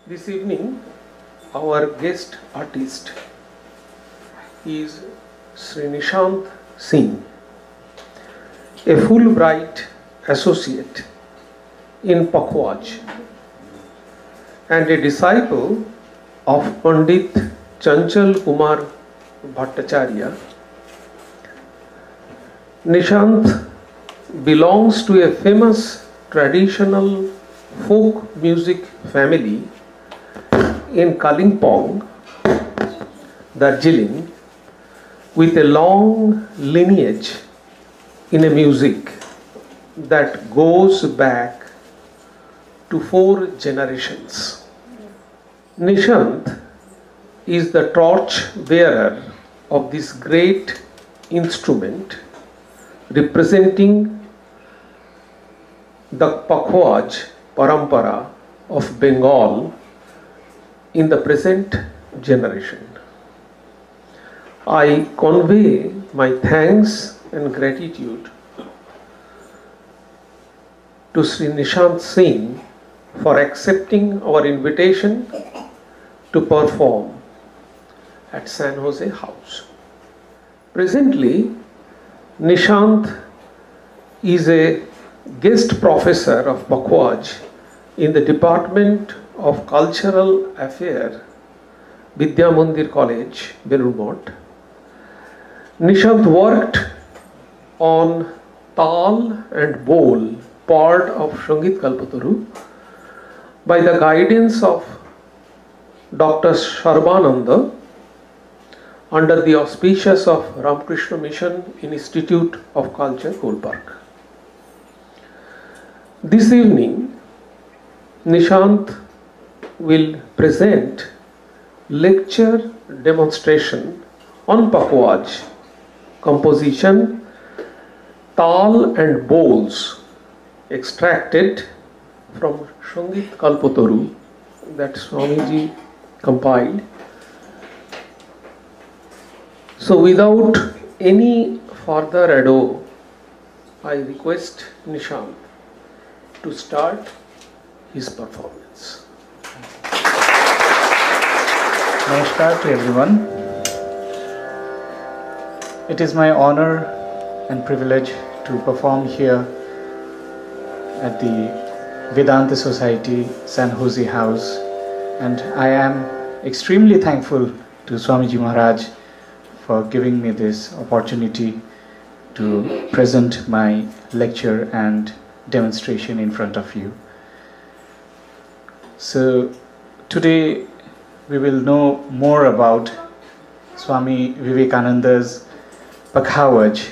This evening, our guest artist is Sri Nishaant Singh, a Fulbright associate in Pakhawaj and a disciple of Pandit Chanchal Kumar Bhattacharya. Nishaant belongs to a famous traditional folk music family in Kalimpong, Darjeeling, with a long lineage in a music that goes back to 4 generations. Nishaant is the torchbearer of this great instrument, representing the Pakhawaj Parampara of Bengal in the present generation. I convey my thanks and gratitude to Sri Nishaant Singh for accepting our invitation to perform at San Jose House. Presently, Nishaant is a guest professor of Pakhawaj in the Department of Cultural Affairs, Vidya Mandir College, Belur. Nishaant worked on Tal and Bol, part of Sangeet Kalpataru, by the guidance of Dr. Sarbananda under the auspices of Ramakrishna Mission Institute of Culture, Gulbarga. This evening, Nishaant will present lecture demonstration on Pakhawaj composition Tal and Bols extracted from Sangeet Kalpataru that Swamiji compiled. So without any further ado, I request Nishaant to start his performance. Namaskar to everyone. It is my honor and privilege to perform here at the Vedanta Society, San Jose House, and I am extremely thankful to Swamiji Maharaj for giving me this opportunity to present my lecture and demonstration in front of you. So today we will know more about Swami Vivekananda's Pakhawaj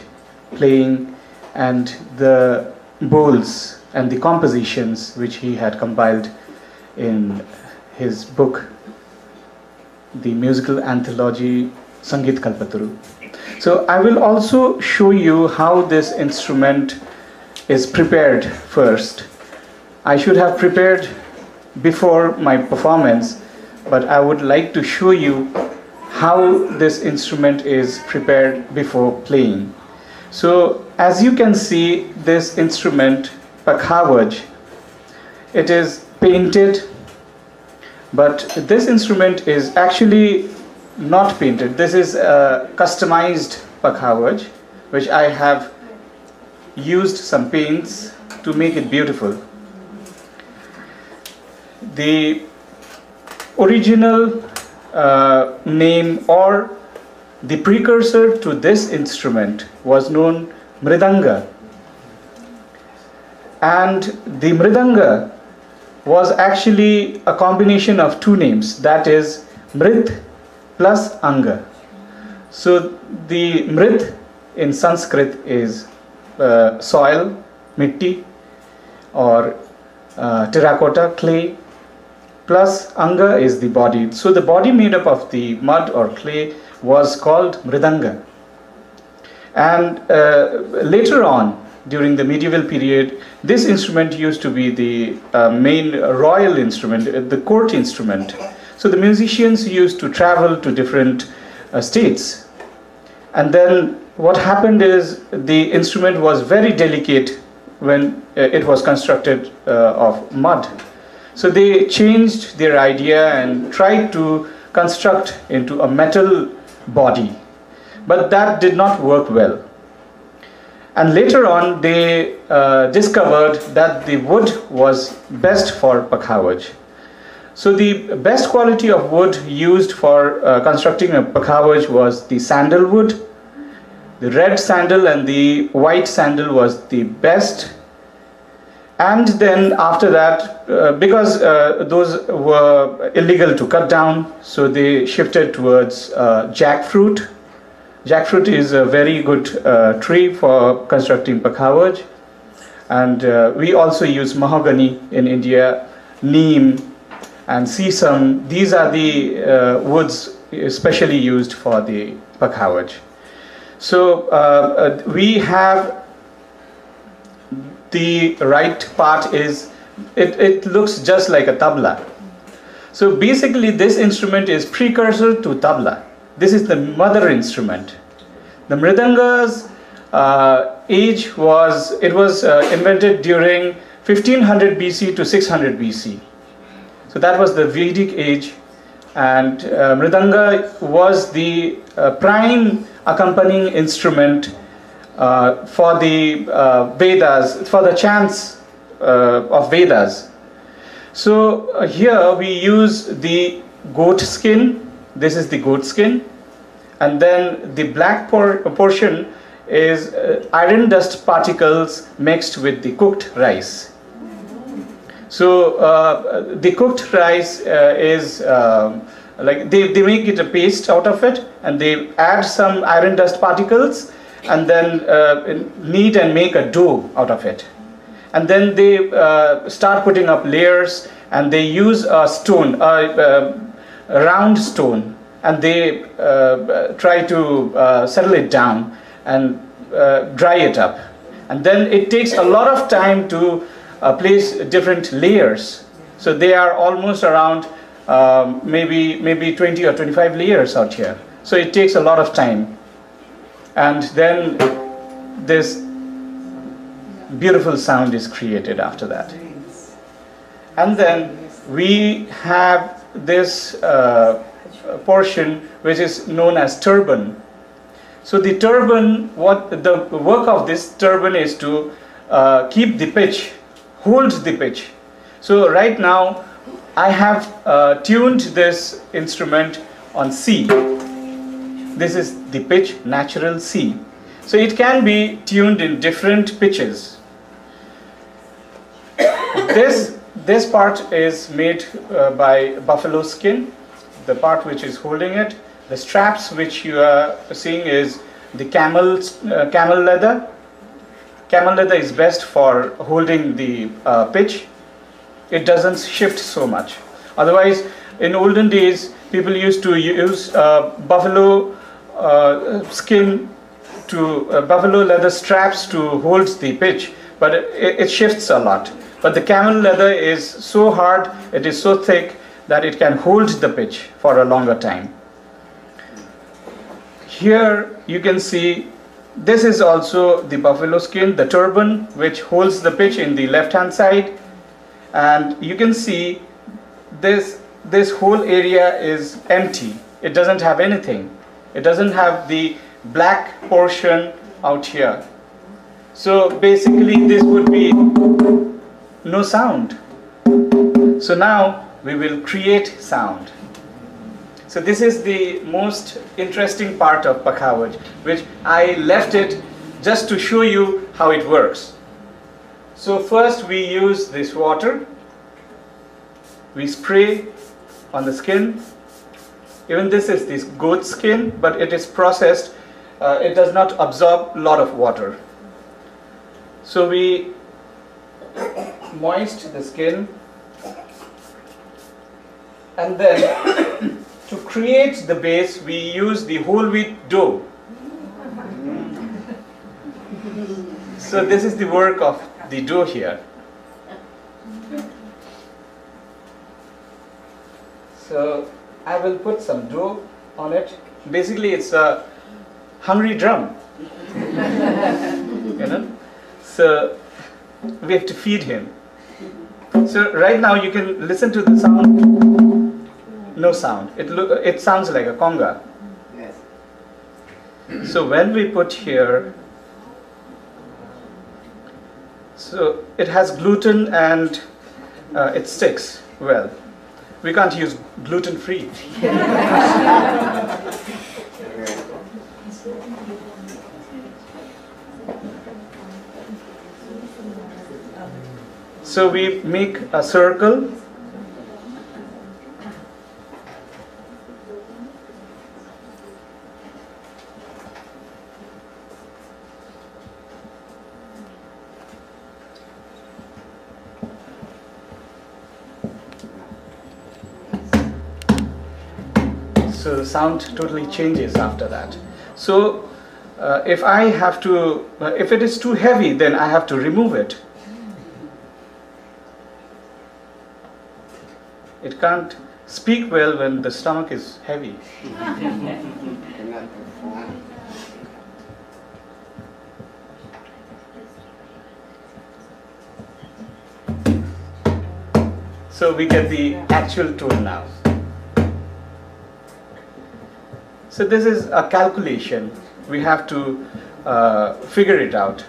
playing and the bowls and the compositions which he had compiled in his book, the musical anthology Sangeet Kalpataru. So I will also show you how this instrument is prepared first. I should have prepared before my performance, but I would like to show you how this instrument is prepared before playing. So as you can see, this instrument, Pakhawaj, it is painted, but this instrument is actually not painted. This is a customized Pakhawaj, which I have used some paints to make it beautiful. The original name or the precursor to this instrument was known Mridanga, and the Mridanga was actually a combination of 2 names, that is Mrit plus Anga. So the Mrit in Sanskrit is soil, mitti, or terracotta, clay, plus Anga is the body. So the body made up of the mud or clay was called Mridanga. And later on, during the medieval period, this instrument used to be the main royal instrument, the court instrument. So the musicians used to travel to different states. And then what happened is the instrument was very delicate when it was constructed of mud. So they changed their idea and tried to construct into a metal body, but that did not work well. And later on they discovered that the wood was best for Pakhawaj. So the best quality of wood used for constructing a Pakhawaj was the sandalwood. The red sandal and the white sandal was the best. And then after that, because those were illegal to cut down, so they shifted towards jackfruit. Jackfruit is a very good tree for constructing Pakhawaj. And we also use mahogany in India, neem and sesame. These are the woods especially used for the Pakhawaj. So we have the right part is, it looks just like a tabla. So basically this instrument is precursor to tabla. This is the mother instrument. The mridanga's age was invented during 1500 BC to 600 BC. So that was the Vedic age, and mridanga was the prime accompanying instrument for the Vedas, for the chants of Vedas. So here we use the goat skin. This is the goat skin, and then the black portion is iron dust particles mixed with the cooked rice. So the cooked rice is like they make it a paste out of it, and they add some iron dust particles, and then knead and make a dough out of it. And then they start putting up layers, and they use a stone, a round stone, and they try to settle it down and dry it up. And then it takes a lot of time to place different layers. So they are almost around maybe 20 or 25 layers out here. So it takes a lot of time. And then this beautiful sound is created after that. And then we have this portion which is known as turban. So the turban, what the work of this turban is to keep the pitch, hold the pitch. So right now I have tuned this instrument on C. This is the pitch, natural C. So it can be tuned in different pitches. This part is made by buffalo skin, the part which is holding it. The straps which you are seeing is the camel leather. Camel leather is best for holding the pitch. It doesn't shift so much. Otherwise, in olden days, people used to use buffalo skin to buffalo leather straps to hold the pitch, but it shifts a lot. But the camel leather is so hard, it is so thick that it can hold the pitch for a longer time. Here you can see this is also the buffalo skin, the turban, which holds the pitch in the left hand side, and you can see this whole area is empty. It doesn't have anything. It doesn't have the black portion out here. So basically this would be no sound. So now we will create sound. So this is the most interesting part of Pakhawaj, which I left it just to show you how it works. So first we use this water. We spray on the skin. Even this is this goat skin, but it is processed. It does not absorb a lot of water. So we moist the skin, and then to create the base we use the whole wheat dough. So this is the work of the dough here. So I will put some dough on it. Basically it's a hungry drum. You know? So we have to feed him. So right now you can listen to the sound. No sound. It sounds like a conga. Yes. So when we put here, so it has gluten and it sticks well. We can't use gluten free. So we make a circle. So the sound totally changes after that. So if I have to, if it is too heavy, then I have to remove it. It can't speak well when the stomach is heavy. So we get the actual tone now. So this is a calculation. We have to figure it out.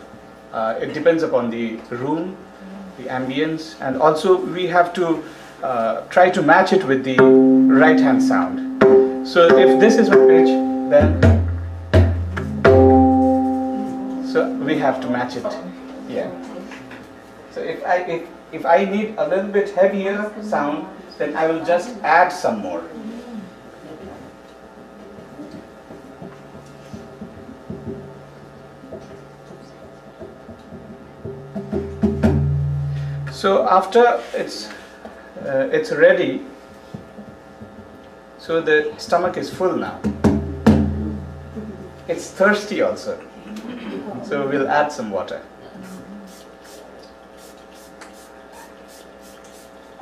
It depends upon the room, the ambience, and also we have to try to match it with the right hand sound. So if this is my pitch, then so we have to match it. Yeah. So if I need a little bit heavier sound, then I will just add some more. So after it's ready, so the stomach is full now. It's thirsty also, so we'll add some water.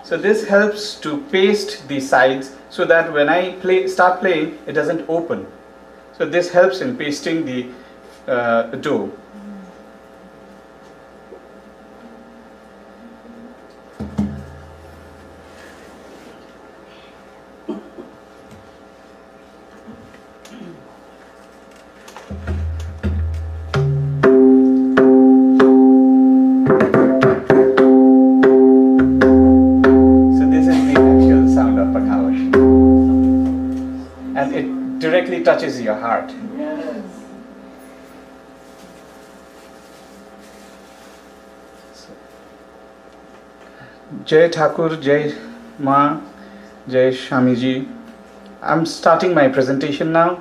So this helps to paste the sides so that when I start playing, it doesn't open. So this helps in pasting the dough. Touches your heart. Yes. Jai Thakur, Jai Ma, Jai Shamiji. I'm starting my presentation now,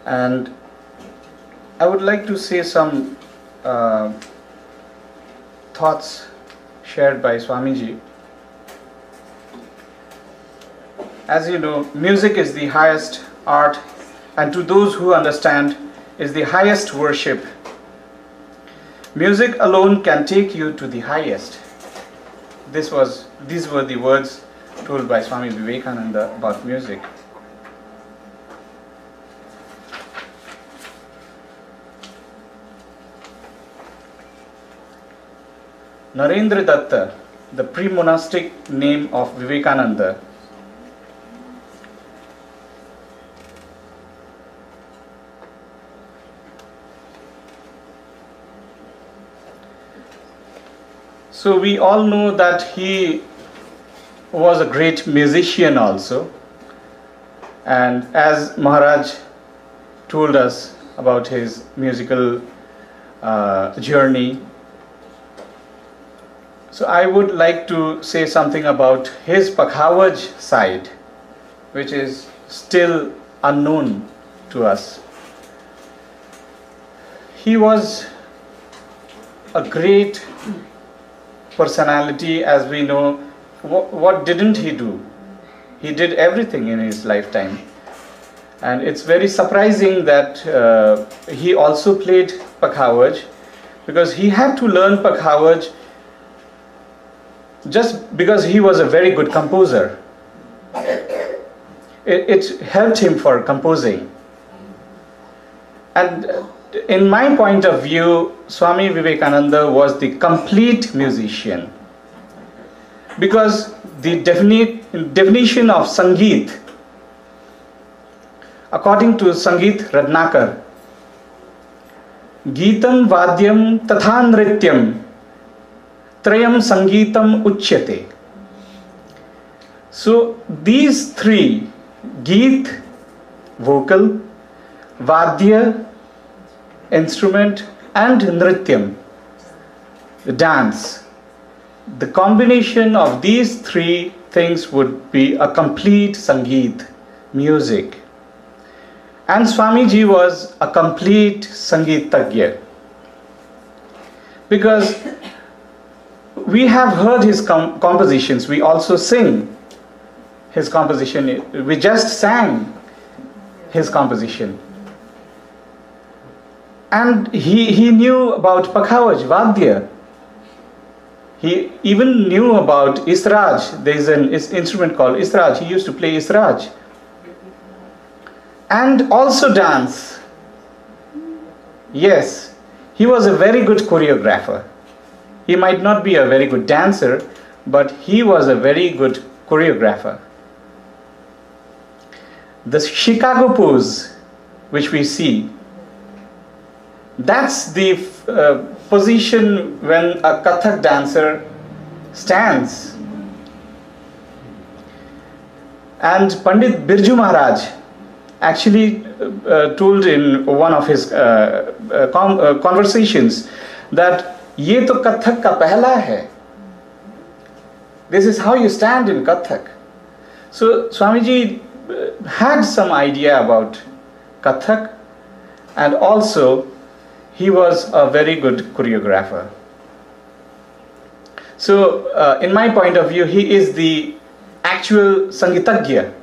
and I would like to say some thoughts shared by Swamiji. As you know, music is the highest art, and to those who understand, is the highest worship. Music alone can take you to the highest. These were the words told by Swami Vivekananda about music. Narendra Datta, the pre-monastic name of Vivekananda, so we all know that he was a great musician also, and as Maharaj told us about his musical journey, so I would like to say something about his Pakhawaj side, which is still unknown to us. He was a great personality, as we know. What didn't he do? He did everything in his lifetime, and it's very surprising that he also played Pakhawaj, because he had to learn Pakhawaj just because he was a very good composer. It helped him for composing. And in my point of view, Swami Vivekananda was the complete musician. because the definition of Sangeet, according to Sangeet Ratnakar, Geetam Vadyam Tatha Nrityam Trayam Sangeetam Uchyate. So these three, Geet, vocal, Vadya, instrument, and Nrityam, the dance, the combination of these three things would be a complete Sangeet, music. And Swamiji was a complete Sangeetagya, because we have heard his compositions, we also sing his composition, we just sang his composition. And he knew about Pakhawaj, Vadya. He even knew about Israj. There is an instrument called Israj. He used to play Israj. And also dance. Yes, he was a very good choreographer. He might not be a very good dancer, but he was a very good choreographer. The Chicago pose, which we see, that's the position when a Kathak dancer stands. And Pandit Birju Maharaj actually told in one of his conversations that ye to Kathak ka pehla hai. This is how you stand in Kathak. So Swamiji had some idea about Kathak, and also he was a very good choreographer. So in my point of view, he is the actual Sangeetagya,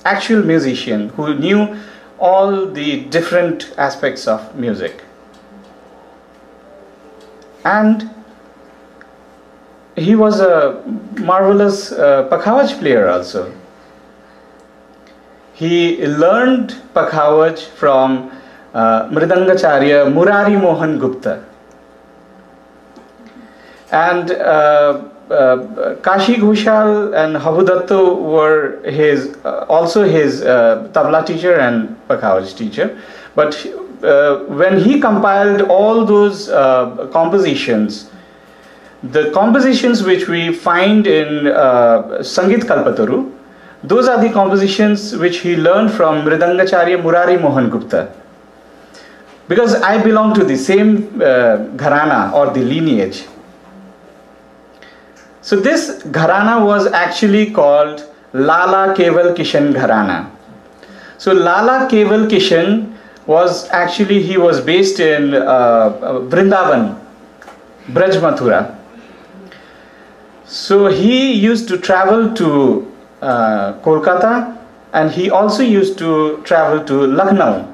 actual musician who knew all the different aspects of music. And he was a marvelous Pakhawaj player also. He learned Pakhawaj from Mridangacharya Murari Mohan Gupta. And Kashi Ghoshal and Habudatto were also his tabla teacher and Pakhawaj teacher. But when he compiled all those compositions, the compositions which we find in Sangeet Kalpataru, those are the compositions which he learned from Mridangacharya Murari Mohan Gupta. Because I belong to the same Gharana or the lineage. So this Gharana was actually called Lala, Keval, Kishan Gharana. So Lala, Keval, Kishan was actually, he was based in Vrindavan, Braj Mathura. So he used to travel to Kolkata, and he also used to travel to Lucknow.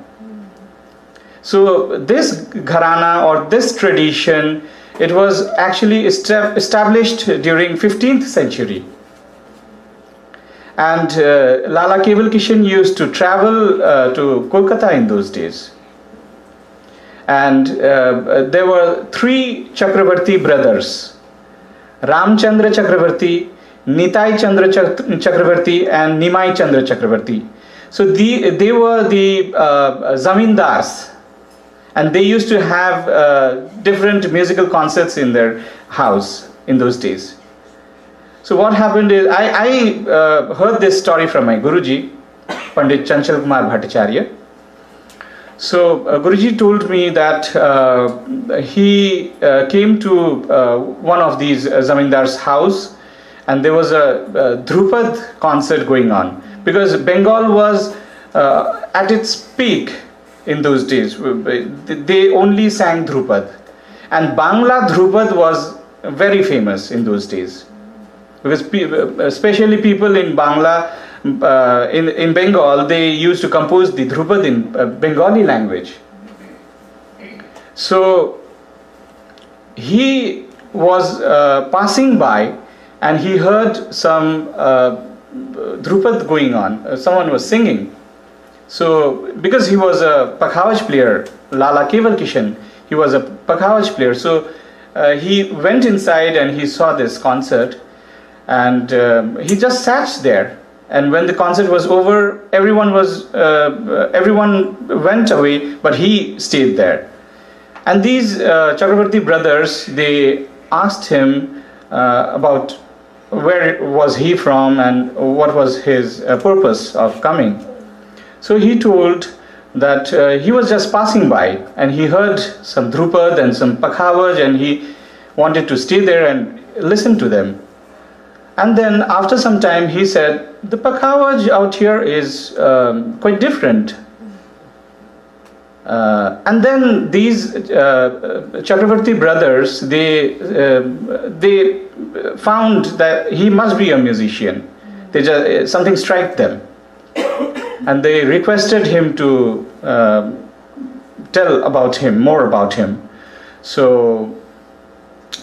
So this Gharana or this tradition, it was actually established during 15th century. And Lala Keval Kishan used to travel to Kolkata in those days. And there were three Chakravarti brothers, Ramchandra Chakravarti, Nitai Chandra Chakravarti, and Nimai Chandra Chakravarti. So they were the zamindars, and they used to have different musical concerts in their house in those days. So what happened is, I heard this story from my Guruji, Pandit Chanchal Kumar Bhattacharya. So Guruji told me that he came to one of these zamindars' house, and there was a Dhrupad concert going on, because Bengal was at its peak in those days. They only sang Dhrupad, and Bangla Dhrupad was very famous in those days, because especially people in Bangla, in Bengal, they used to compose the Dhrupad in Bengali language. So he was passing by, and he heard some Dhrupad going on. Someone was singing. So because he was a Pakhawaj player, Lala Keval Kishan, he was a Pakhawaj player. So he went inside and he saw this concert, and he just sat there. And when the concert was over, everyone went away, but he stayed there. And these Chakravarti brothers, they asked him about where was he from and what was his purpose of coming. So he told that he was just passing by and he heard some Drupad and some Pakhawaj, and he wanted to stay there and listen to them. And then after some time he said, the Pakhawaj out here is quite different. And then these Chakravarti brothers, they found that he must be a musician. Something struck them. And they requested him to tell about him, more about him. So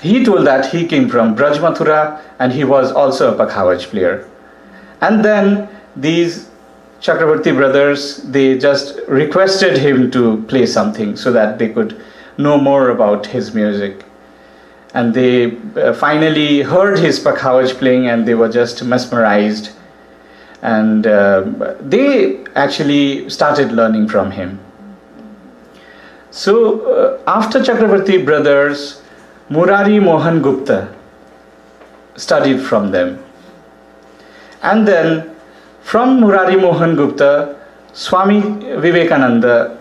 he told that he came from Braj Mathura and he was also a Pakhawaj player. And then these Chakravarti brothers, they just requested him to play something so that they could know more about his music. And they finally heard his Pakhawaj playing and they were just mesmerized. And they actually started learning from him. So after Chakravarti brothers, Murari Mohan Gupta studied from them. And then from Murari Mohan Gupta, Swami Vivekananda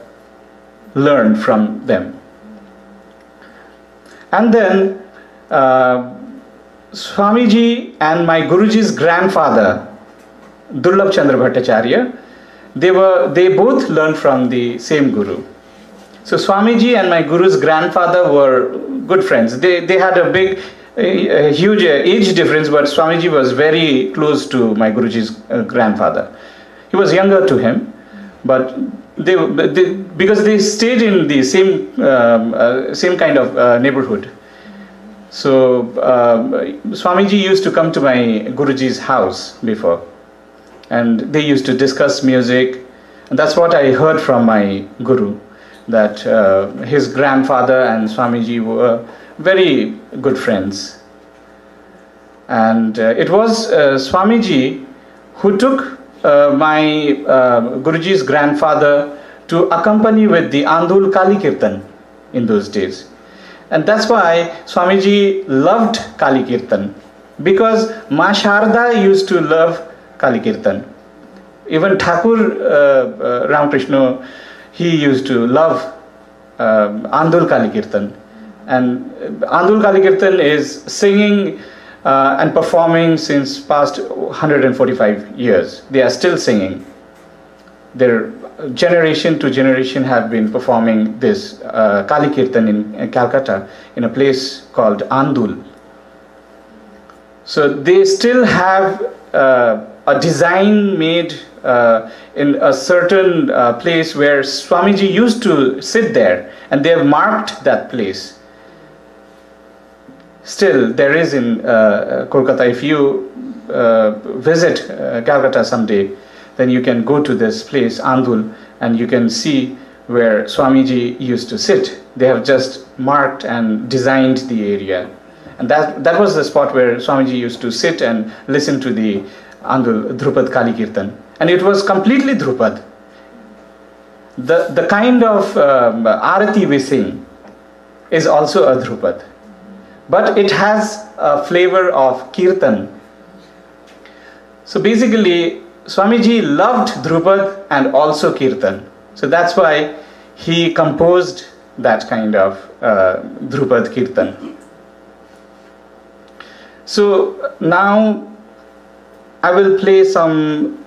learned from them. And then Swamiji and my Guruji's grandfather, Durlabh Chandra Bhattacharya, they both learned from the same Guru. So Swamiji and my Guru's grandfather were good friends. They had a huge age difference, but Swamiji was very close to my Guruji's grandfather. He was younger to him, but because they stayed in the same kind of neighborhood. So Swamiji used to come to my Guruji's house before, and they used to discuss music. And that's what I heard from my Guru, that his grandfather and Swamiji were very good friends. And it was Swamiji who took my Guruji's grandfather to accompany with the Andul Kali Kirtan in those days. And that's why Swamiji loved Kali Kirtan, because Ma Sharda used to love Kali Kirtan. Even Thakur Ramakrishna, he used to love Andul Kali Kirtan. And Andul Kali Kirtan is singing and performing since past 145 years. They are still singing. Their generation to generation have been performing this Kali Kirtan in Calcutta in a place called Andul. So they still have a design made in a certain place where Swamiji used to sit there, and they have marked that place. Still, there is in Kolkata. If you visit Calcutta someday, then you can go to this place, Andul, and you can see where Swamiji used to sit. They have just marked and designed the area. And that was the spot where Swamiji used to sit and listen to the Andul Drupad Kali Kirtan. And it was completely Drupad. The kind of Arati we sing is also a Drupad. But it has a flavor of Kirtan. So basically, Swamiji loved Drupad and also Kirtan. So that's why he composed that kind of Drupad Kirtan. So now I will play some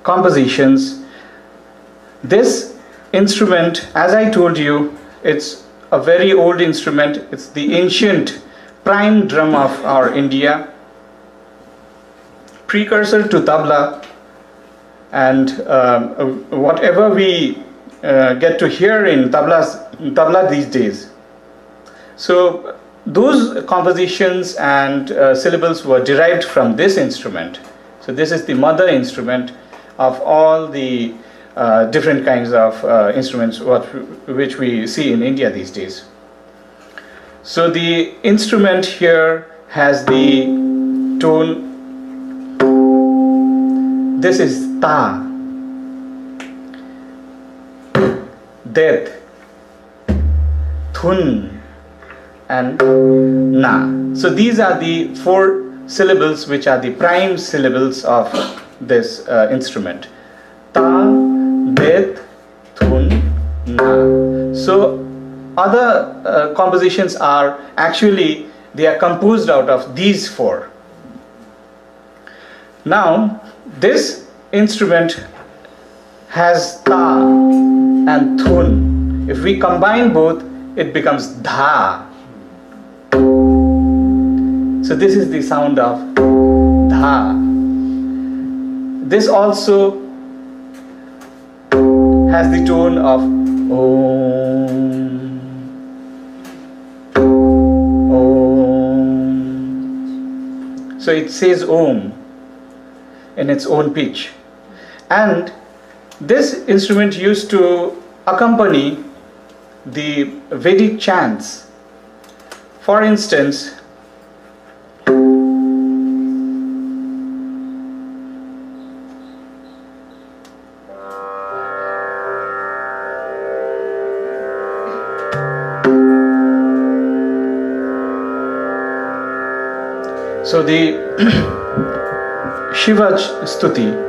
compositions. This instrument, as I told you, it's a very old instrument. It's the ancient prime drum of our India, precursor to tabla, and whatever we get to hear in tabla these days. So those compositions and syllables were derived from this instrument. So this is the mother instrument of all the different kinds of instruments which we see in India these days. So the instrument here has the tone. This is ta, det, thun, and na. So these are the 4 syllables which are the prime syllables of this instrument. Ta, det, thun, na. So other compositions are actually, they are composed out of these 4. Now this instrument has ta and thun. If we combine both, it becomes dha. So this is the sound of dha. This also has the tone of om. Om. So it says om in its own pitch. And this instrument used to accompany the Vedic chants. For instance, so the Shiva Stuti.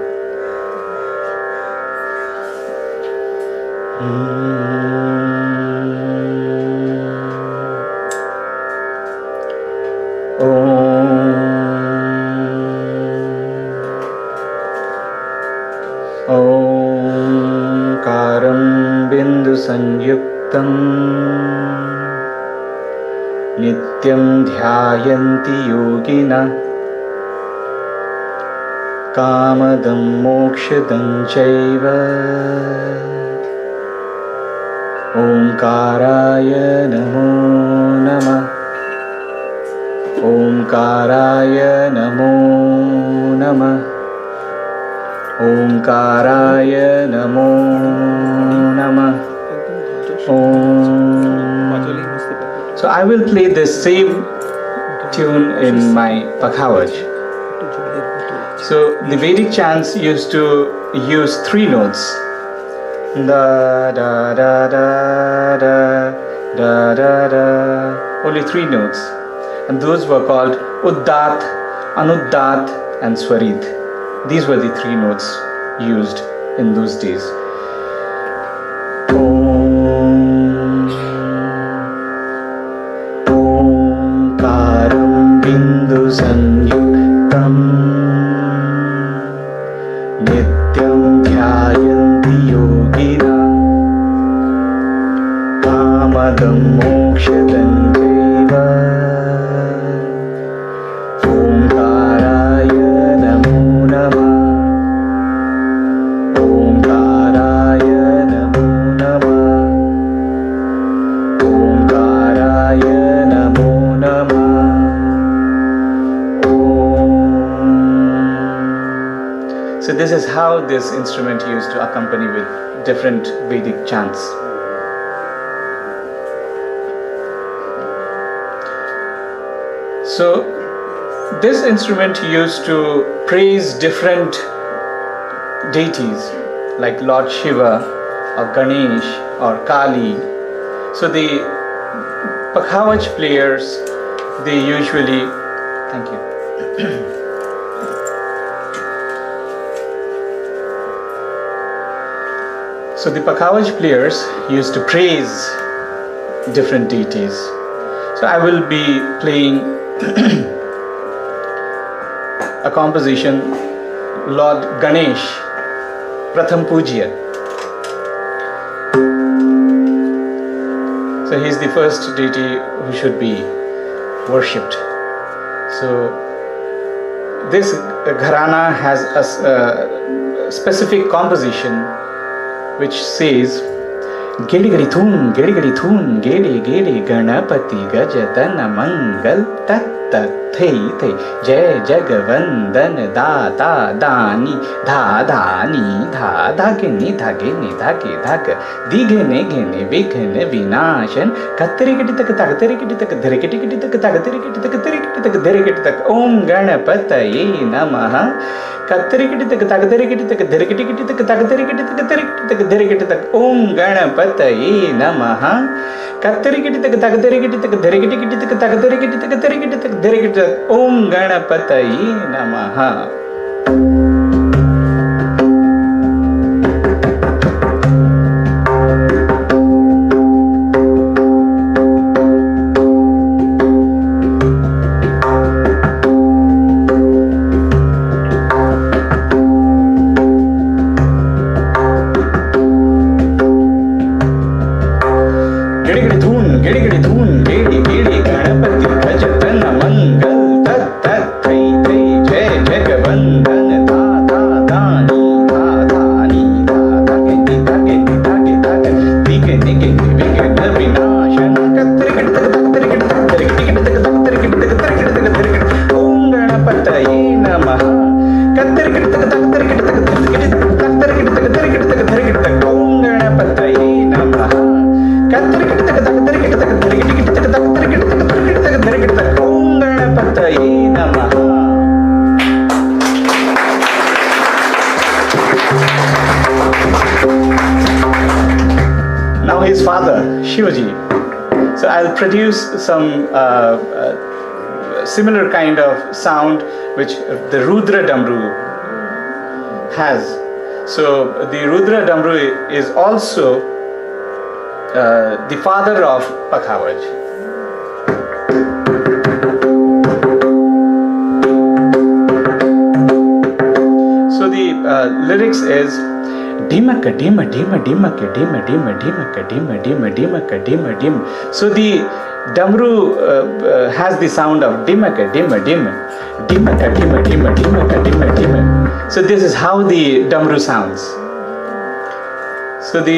Karam bindu sanyuktam nityam dhyayanti yogina kamadam mokshadam chaiva omkaraya namo namah omkaraya namo namah omkaraya namo namah om. So I will play the same tune in my Pakhawaj. So the Vedic chants used to use 3 notes. Da da da da da da da da. Only 3 notes. And those were called Uddat, Anuddat and Swarit. These were the 3 notes used in those days. Karam bindu sanyuktam nityam dhyayanti yogina kamadam mokshadam chaiva omkaraya namo namah omkaraya namo namah omkaraya namo namah om. So this is how this instrument used to accompany with different Vedic chants. So this instrument used to praise different deities like Lord Shiva or Ganesh or Kali. So the Pakhawaj players, they usually, thank you. So the Pakhawaj players used to praise different deities. So I will be playing a composition, Lord Ganesh, Pratham Pujya. So he is the first deity who should be worshipped. So this Gharana has a specific composition which says Gedi Thun, Gedi Ganapati Gajatana Mangal Tat ta thei thei jai jagvandan da da dani dha dhani dha dhagini dhagini dhagi dhag digene gene vighne vinashan katrikiti tak taktrikiti tak dhrikiti tak taktrikiti tak dhrikiti tak dhrikiti tak om ganapataye namaha katrikiti tak taktrikiti tak dhrikiti tak taktrikiti tak dhrikiti tak dhrikiti tak om ganapataye namaha katrikiti tak taktrikiti tak dhrikiti tak taktrikiti tak dhrikiti tak dhrikiti tak om ganapataye namaha. Now his father, Shivaji. So I'll produce some similar kind of sound which the Rudra Damru has. So the Rudra Damru is also the father of Pakhawaj. So the lyrics is dimaka dima dima dimaka dima dima dimaka dima dima dimaka dima dim. So the Damru has the sound of dimaka dima dima dimaka dima dima dimaka dima dima. So this is how the Damru sounds. So the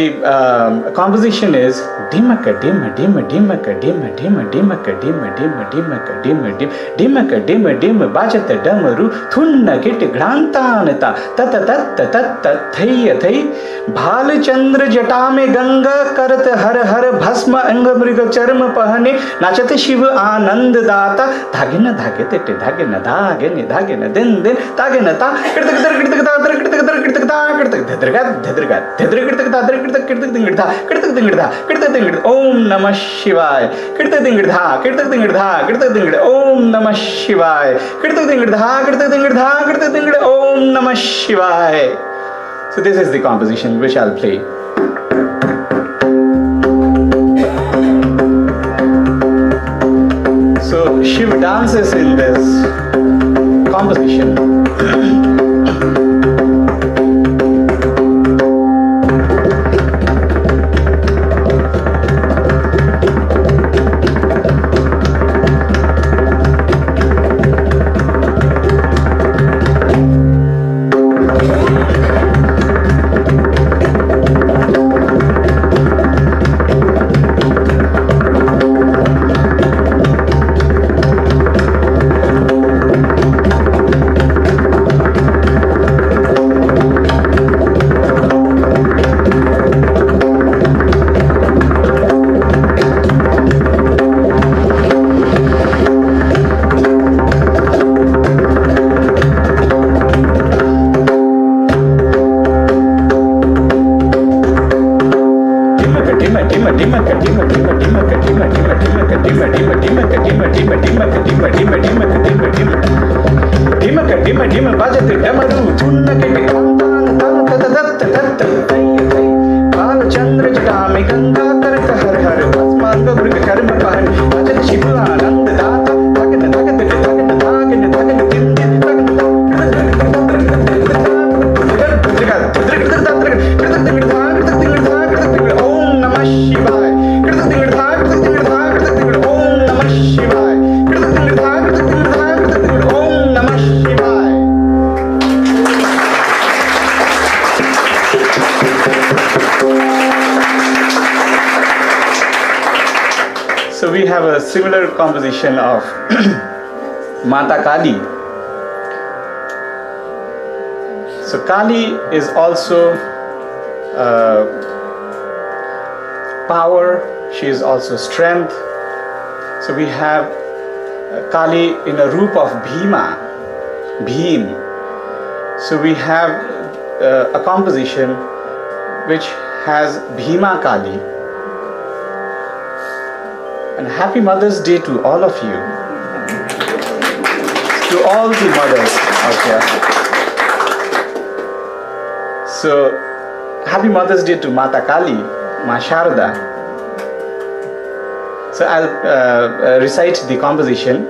composition is dimaka dima dima dimaka dima dima dimaka dima dima dimaka dima dim dimaka dima dima bajata damaru thunna kit grantanata tata tatta tatta thai thai bhal chandra jata mein ganga karat har har bhasma anga mriga charma pahane nachate shiv anand data dhagena dhagete dhagena dhagene dhagena din din dhagena ta kirtak kirtak ta kirtak kirtak ta kirtak dhadrga dhadrga dhadrga kirtak Om Namah Shivaya. Om Namah Shivaya. Om Namah Shivaya. So this is the composition which I'll play. So Shiv dances in this composition. So we have a similar composition of Mata Kali. So Kali is also power, she is also strength. So we have Kali in a roop of Bhima, Bhim. So we have a composition which has Bhima Kali. And happy Mother's Day to all of you, to all the mothers out here. So happy Mother's Day to Mata Kali, Ma Sharda. So I'll recite the composition.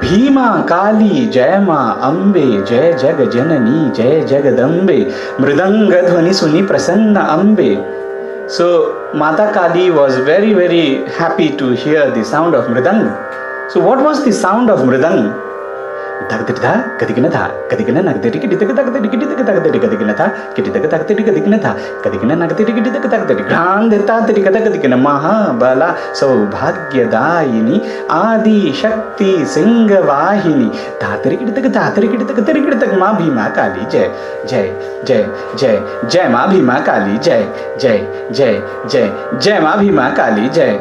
Bhima Kali Jai Ma Ambe Jai Jag Janani Jai Jagadambe Mridanga Dhvani Suni Prasanna Ambe. So Mata Kali was very, very happy to hear the sound of Mridang. So what was the sound of Mridang? Dagdida, Kadigina, Kadigina Nagdiki, Kadigina, Kadigina, Kadigina Nagdiki, Grand Tatikadikina Maha Bala, so Bhagya Daini, Adi Shakti, Singa Vahini, Tatrik, Ma Bhima Kali, Jai, Ma Bhima Kali, Jai, Ma Bhima Kali, Jai.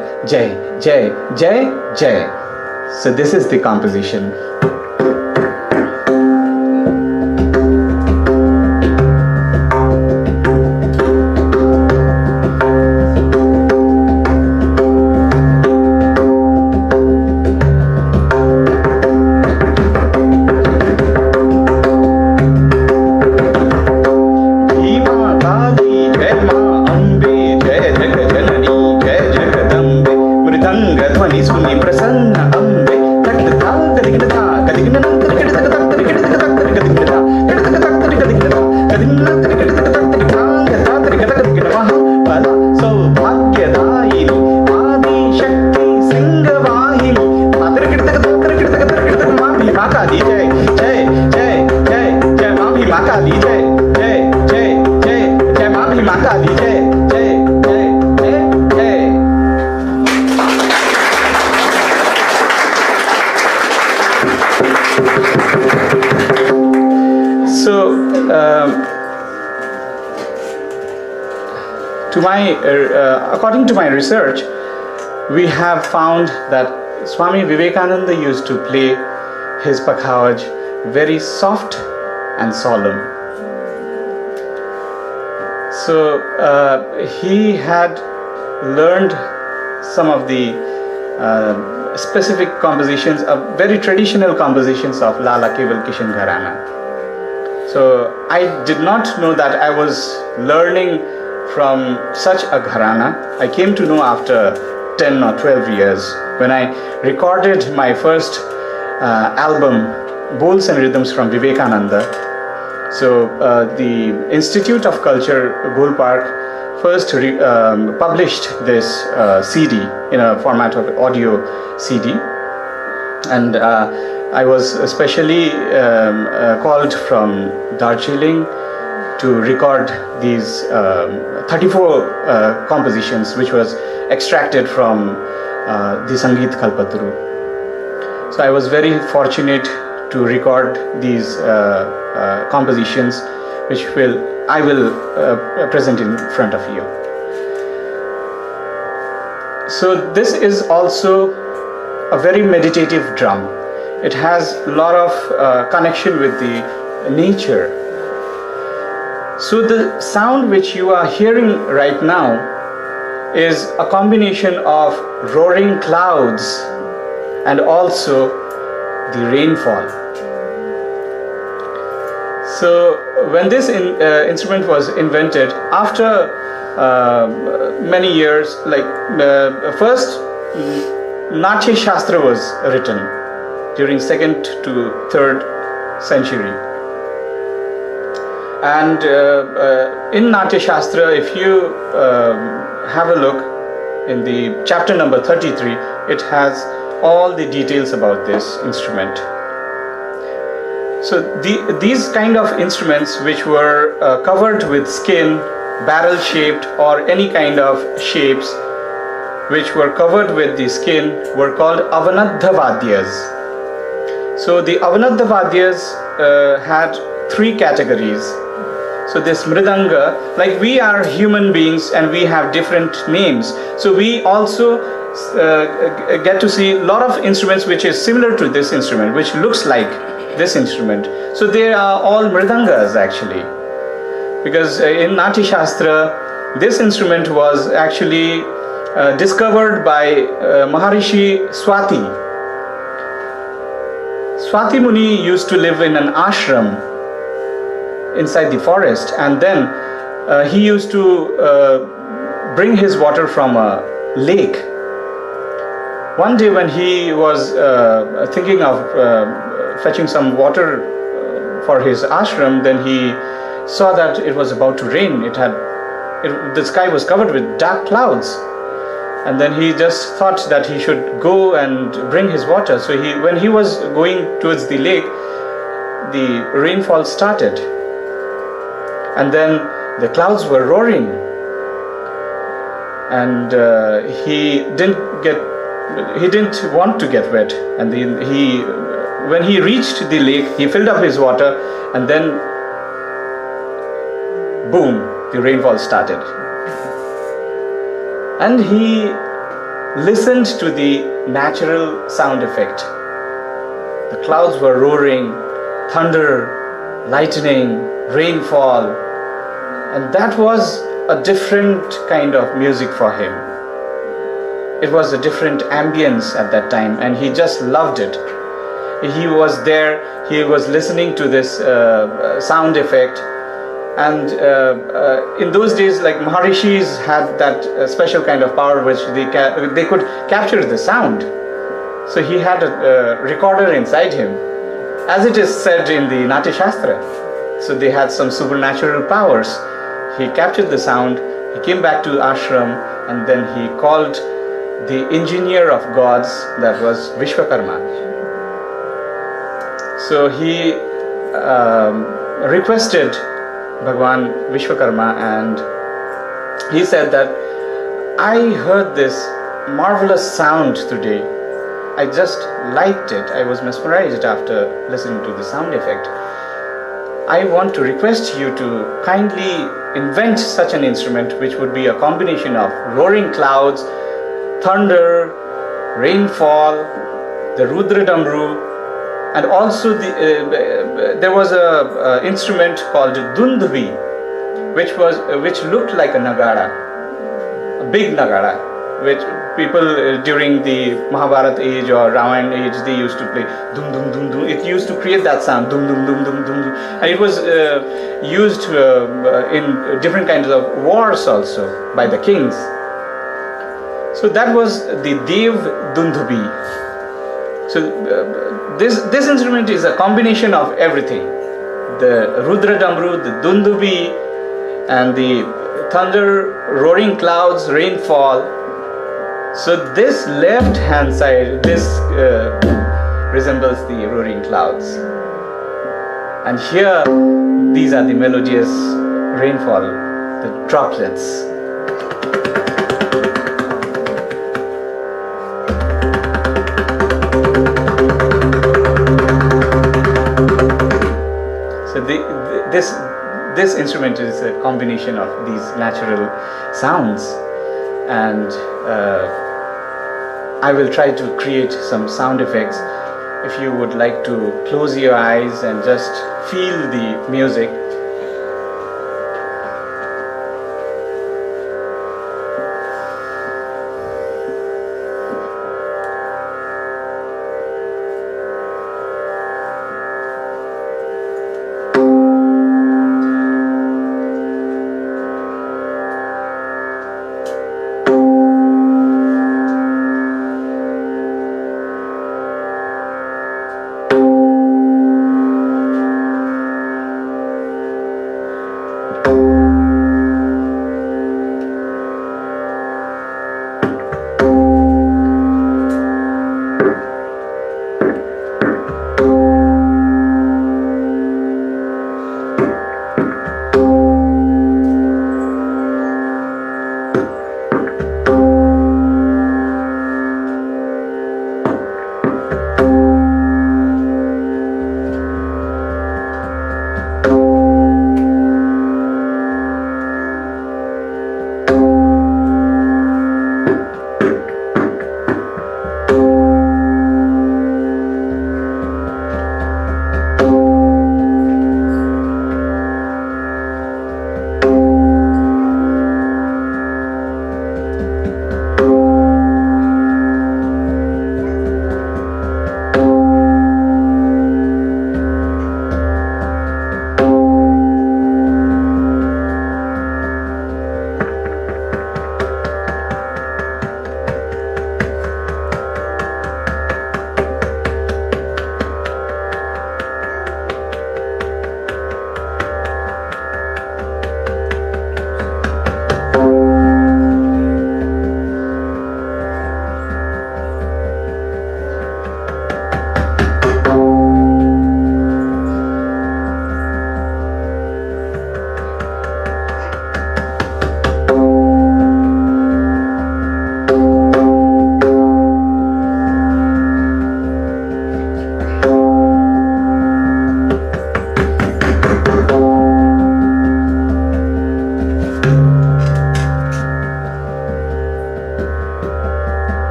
So this is the composition. According to my research, we have found that Swami Vivekananda used to play his Pakhawaj very soft and solemn. So he had learned some of the specific compositions, very traditional compositions of Lala, Keval, Kishan, Gharana. So I did not know that I was learning from such a Gharana. I came to know after 10 or 12 years when I recorded my first album, Bols and Rhythms from Vivekananda. So the Institute of Culture, Gol Park, first published this CD in a format of audio CD. And I was especially called from Darjeeling to record these 34 compositions which was extracted from the Sangeet Kalpataru. So I was very fortunate to record these compositions which I will present in front of you. So this is also a very meditative drum. It has a lot of connection with the nature. So the sound which you are hearing right now is a combination of roaring clouds and also the rainfall. So when this instrument was invented, after many years, like first Natya Shastra was written during 2nd to 3rd century. And in Natya Shastra, if you have a look in the chapter number 33, it has all the details about this instrument. So these kind of instruments which were covered with skin, barrel shaped or any kind of shapes which were covered with the skin were called Avanadha Vadyas. So the Avanadavadyas had three categories. So this mridanga, like we are human beings and we have different names. So we also get to see a lot of instruments which is similar to this instrument, which looks like this instrument. So they are all mridangas actually. Because in Nati Shastra, this instrument was actually discovered by Maharishi Swati. Swati Muni used to live in an ashram inside the forest, and then he used to bring his water from a lake. One day when he was thinking of fetching some water for his ashram, then he saw that it was about to rain. The sky was covered with dark clouds, and then he just thought that he should go and bring his water. So when he was going towards the lake, the rainfall started, and then the clouds were roaring, and he didn't want to get wet. And when he reached the lake, he filled up his water, and then boom, the rainfall started. And he listened to the natural sound effect. The clouds were roaring, thunder, lightning, rainfall, and that was a different kind of music for him. It was a different ambience at that time, and he just loved it. He was there, he was listening to this sound effect, and in those days, like Maharishis had that special kind of power which they could capture the sound. So he had a recorder inside him, as it is said in the Nati Shastra. So they had some supernatural powers. He captured the sound, he came back to ashram, and then he called the engineer of gods, that was Vishwakarma. So he requested Bhagwan Vishwakarma, and he said that I heard this marvelous sound today. I just liked it. I was mesmerized after listening to the sound effect. I want to request you to kindly invent such an instrument which would be a combination of roaring clouds, thunder, rainfall, the Rudra Damru, and also there was a instrument called Dundhvi, which looked like a nagara, a big nagara, which people during the Mahabharata age or Ramayana age, they used to play dum dum dum dum. It used to create that sound dum dum dum dum dum, and it was used in different kinds of wars also by the kings. So that was the Dev Dundhubi. So this instrument is a combination of everything: the Rudra Damru, the Dundhubi, and the thunder, roaring clouds, rainfall. So this left hand side, this resembles the roaring clouds, and here these are the melodious rainfall, the droplets. So this instrument is a combination of these natural sounds, and I will try to create some sound effects. If you would like to close your eyes and just feel the music.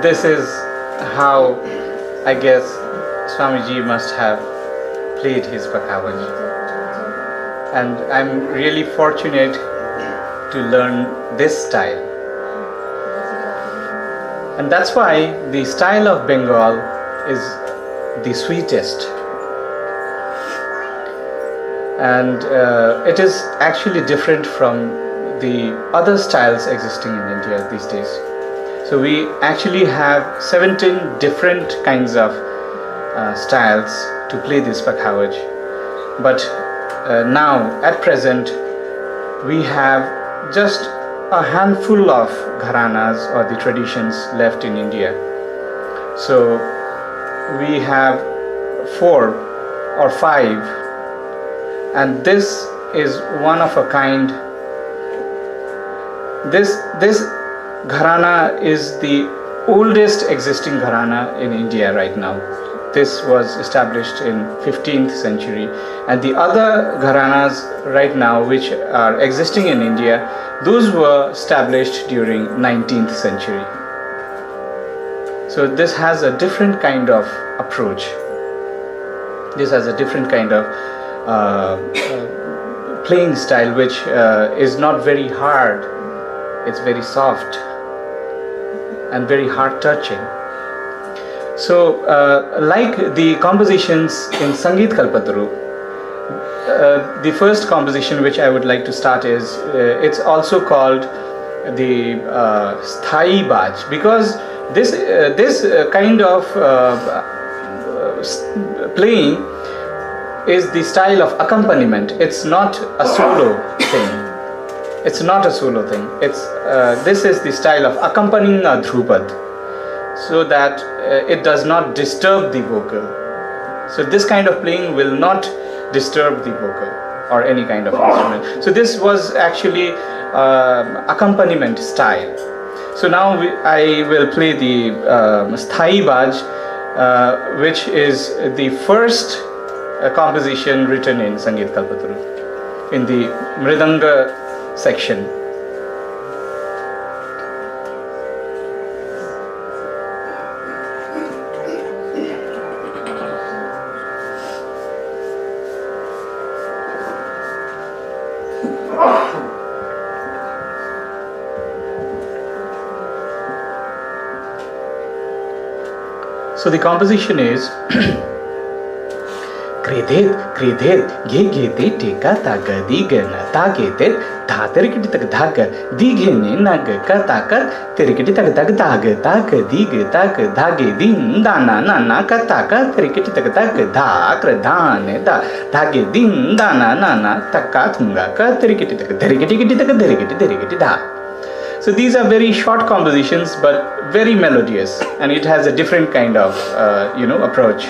this is how I guess Swamiji must have played his Pakhawaj. And I'm really fortunate to learn this style. And that's why the style of Bengal is the sweetest. And it is actually different from the other styles existing in India these days. So we actually have 17 different kinds of styles to play this Pakhawaj. But now, at present, we have just a handful of Gharanas or the traditions left in India. So we have 4 or 5, and this is one of a kind. This Gharana is the oldest existing Gharana in India right now. This was established in 15th century, and the other Gharanas right now which are existing in India, those were established during 19th century. So this has a different kind of approach. This has a different kind of playing style, which is not very hard. It's very soft and very heart touching. So like the compositions in Sangeet Kalpataru, the first composition which I would like to start is, it's also called the Sthai Baj, because this kind of playing is the style of accompaniment. It's not a solo thing. It's not a solo thing. This is the style of accompanying a dhrupad, so that it does not disturb the vocal. So this kind of playing will not disturb the vocal or any kind of instrument. So this was actually accompaniment style. So now I will play the Sthai Baj, which is the first composition written in Sangeet Kalpataru, in the Mridanga section. So the composition is Kreded, kreded, ge te teka taga digana tageted, taterikiti tak daga, digene naga kataka, terikiti tak daga taga dig tak dage din dana nana kataka, terikiti tak daga dane da dage din dana nana takatunga ka terikiti terikiti da. So these are very short compositions but very melodious, and it has a different kind of approach.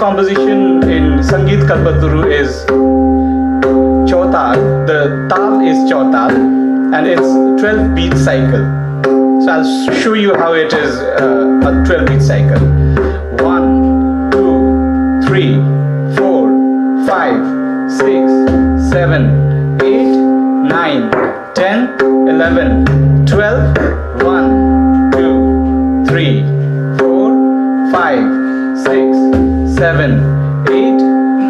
Composition in Sangeet Kalpataru is Chautal. The tal is Chautal, and it's 12 beat cycle. So I'll show you how it is a 12 beat cycle. 1, 2, 3, 4, 5, 6, 7, 8, 9, 10, 11, 12. 1, 2, 3, 4, 5, 6, 7, 8,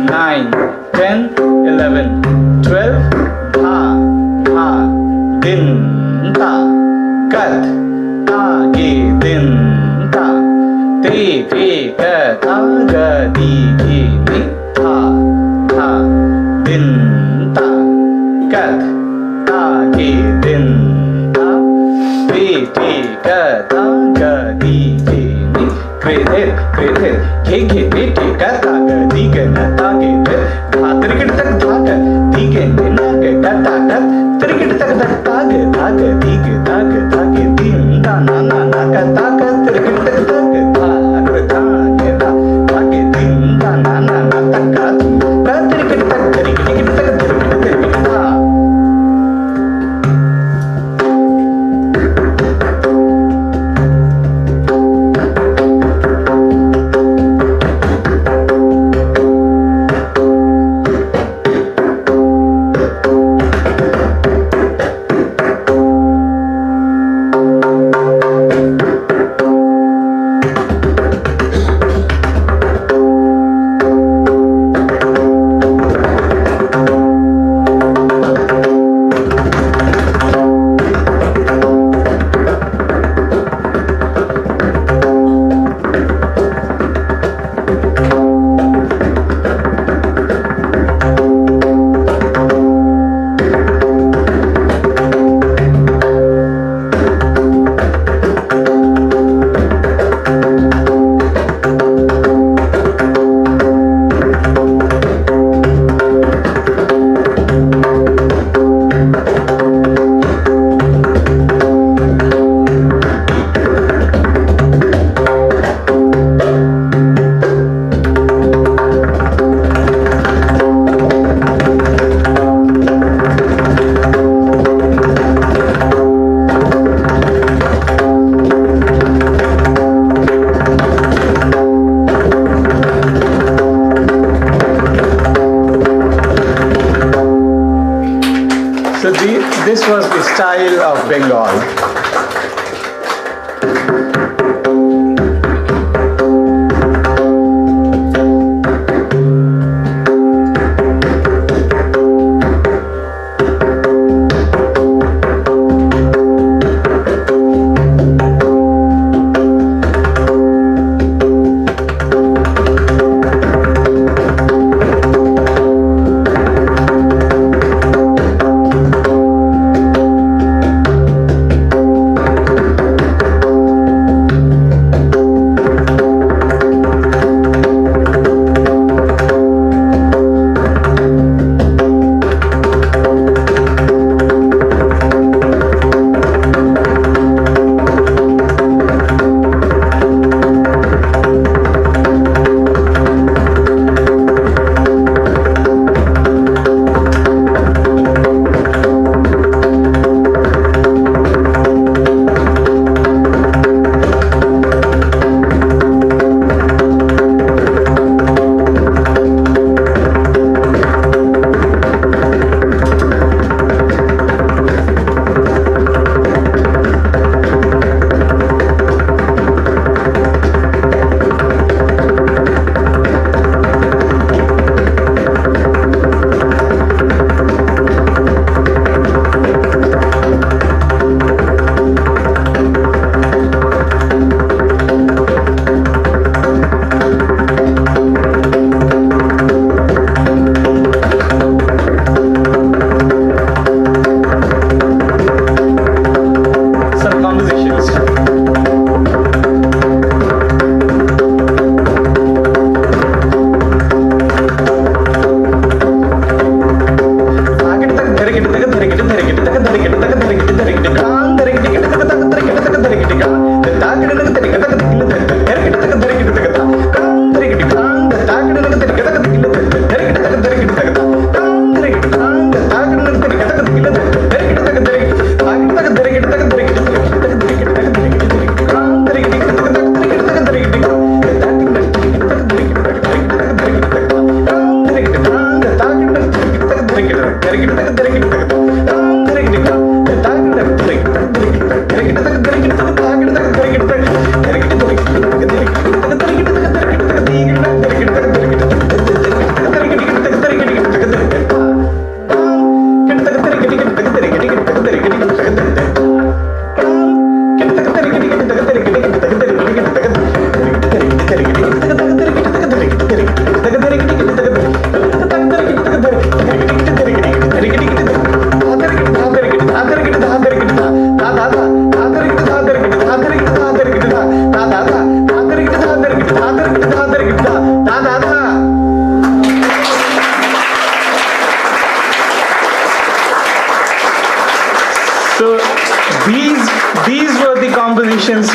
9, 10, 11, 12. Dha, dha, din, ta, kat, ta, ge, din, ta, te, te, ka, ta, ga, di, ge, ni, tha, tha, din, ta, kat, ta, ge, din, ta, te, te, ka, ta, ga, di, ge, ni. Kreded, kreded, ge, ge, te, te, ka, ta, ga, di, ge, na, ta, ge, te, dha, terikit tak, dha, ga, di, ge, ni, na, ge, ka, ta, ka, terikit tak, dha, ta, ge, dha, ga, di, ge, ta, ge, dha, ge, din, da, na, na, na, ka, ta, ka, terikit tak, dha, ge, dha, ga, dha, ge, da, dha, ge, din, da, na, na, na, ta, ka, terikit tak, terikit tak, terikit, terikit, da. So this was the style of Bengal.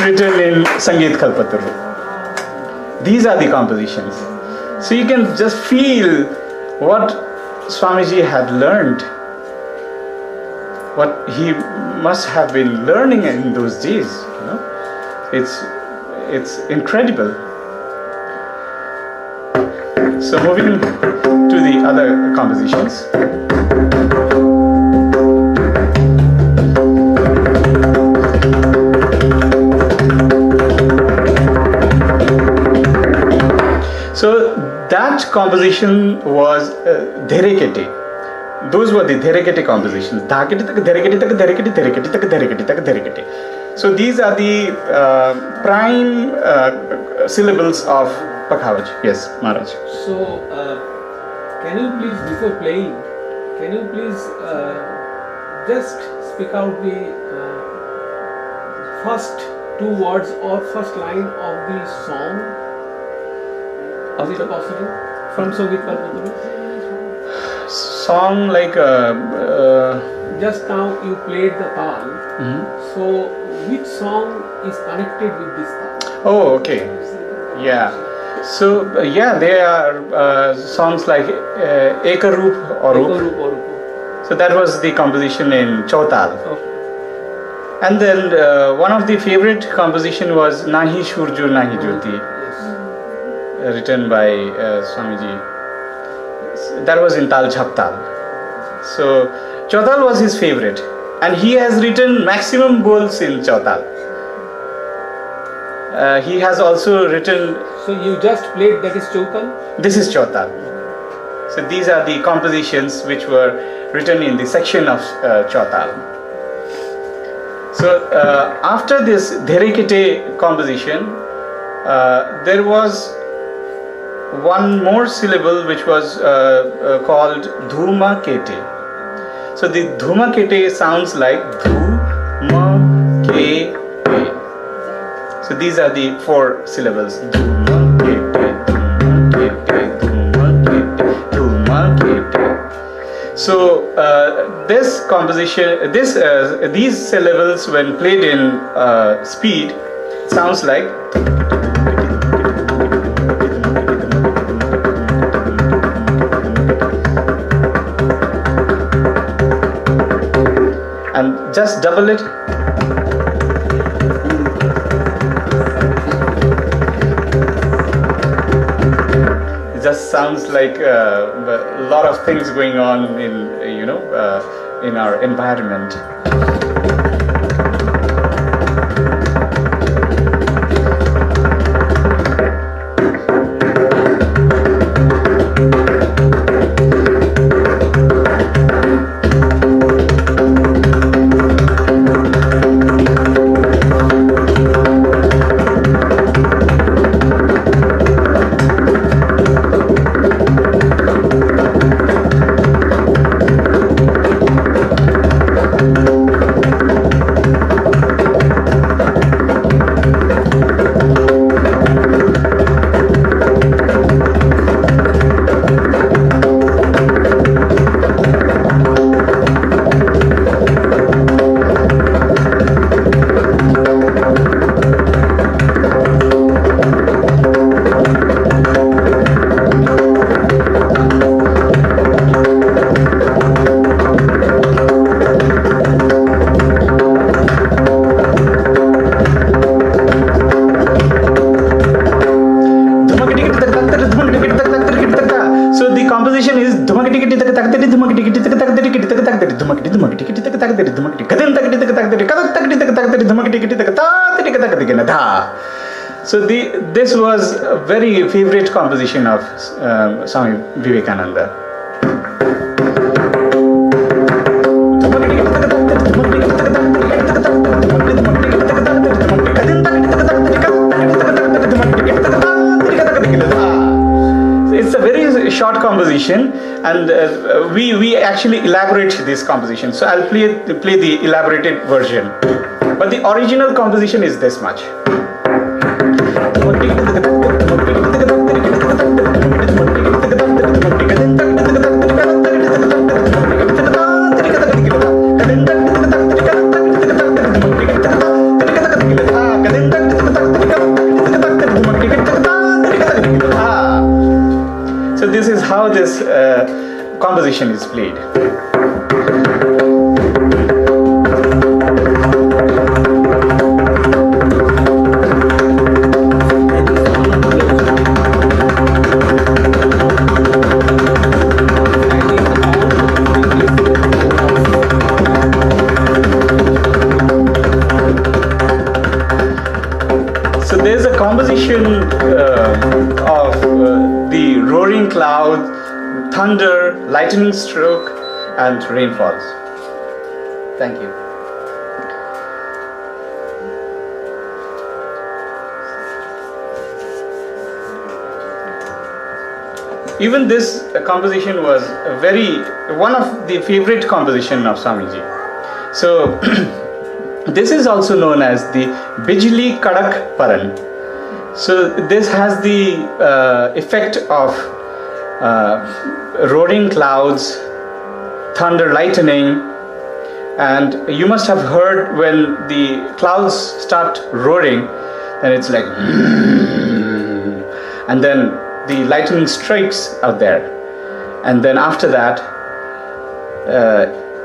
Written in Sangeet Kalpataru. These are the compositions. So you can just feel what Swamiji had learned, what he must have been learning in those days. You know? It's incredible. So moving to the other compositions. So that composition was Dherekete. Those were the Dherekete compositions. So these are the prime syllables of Pakhawaj. Yes, Maharaj. So, can you please, before playing, can you please just speak out the first two words or first line of the song? Is it possible? From Sangeet Kalpataru? Song like... just now you played the tal. So, which song is connected with this tal? Oh, okay. Yeah. So, there are songs like Ekaroop or Roop. So that was the composition in Chautal. Okay. And then one of the favorite composition was Nahi Shurju Nahi Jyoti, written by Swamiji. That was in Tal Jhaptal. So Chautal was his favorite, and he has written maximum goals in Chautal. He has also written. So you just played, that is Chautal? This is Chautal. So these are the compositions which were written in the section of Chautal. So after this Dherekete composition, there was one more syllable which was called Dhuma Kete. So the Dhuma Kete sounds like Dhuma Kete. So these are the 4 syllables. Dhuma Kete, Dhuma Kete, Dhuma Kete, Dhuma Kete. So this composition, these syllables when played in speed sounds like. And just double it. It just sounds like a lot of things going on in in our environment. So this was a very favorite composition of Swami Vivekananda. It's a very short composition, and we actually elaborate this composition. So I'll play the elaborated version, but the original composition is this much. So this is how this composition is played. Of the roaring cloud, thunder, lightning stroke, and rainfalls. Thank you. Even this composition was one of the favorite composition of Swamiji. So this is also known as the Bijli Kadak Paran. So this has the effect of roaring clouds, thunder, lightning, and you must have heard when the clouds start roaring, then it's like, and then the lightning strikes out there, and then after that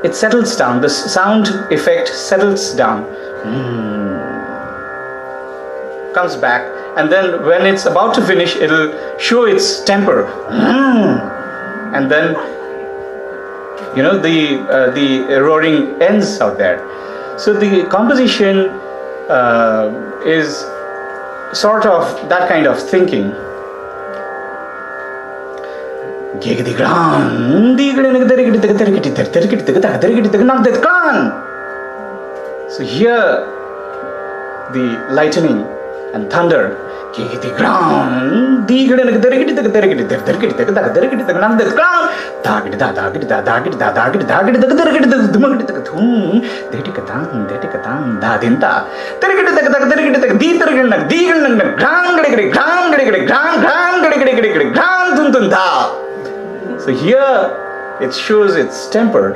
it settles down, the sound effect settles down, comes back, and then when it's about to finish, it'll show its temper, and then the roaring ends out there. So the composition is sort of that kind of thinking. So here the lightning and thunder. So here it shows its temper.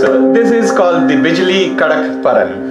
So this is called the Bijli Kadak Paran.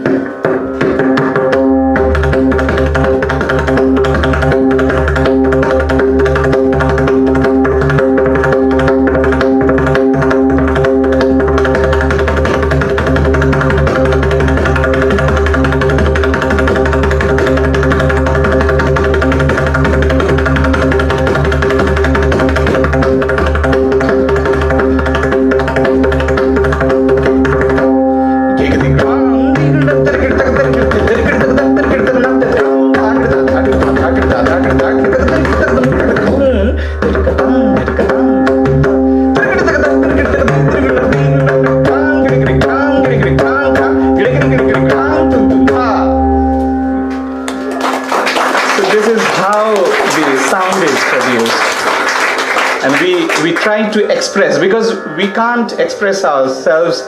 To express, because we can't express ourselves.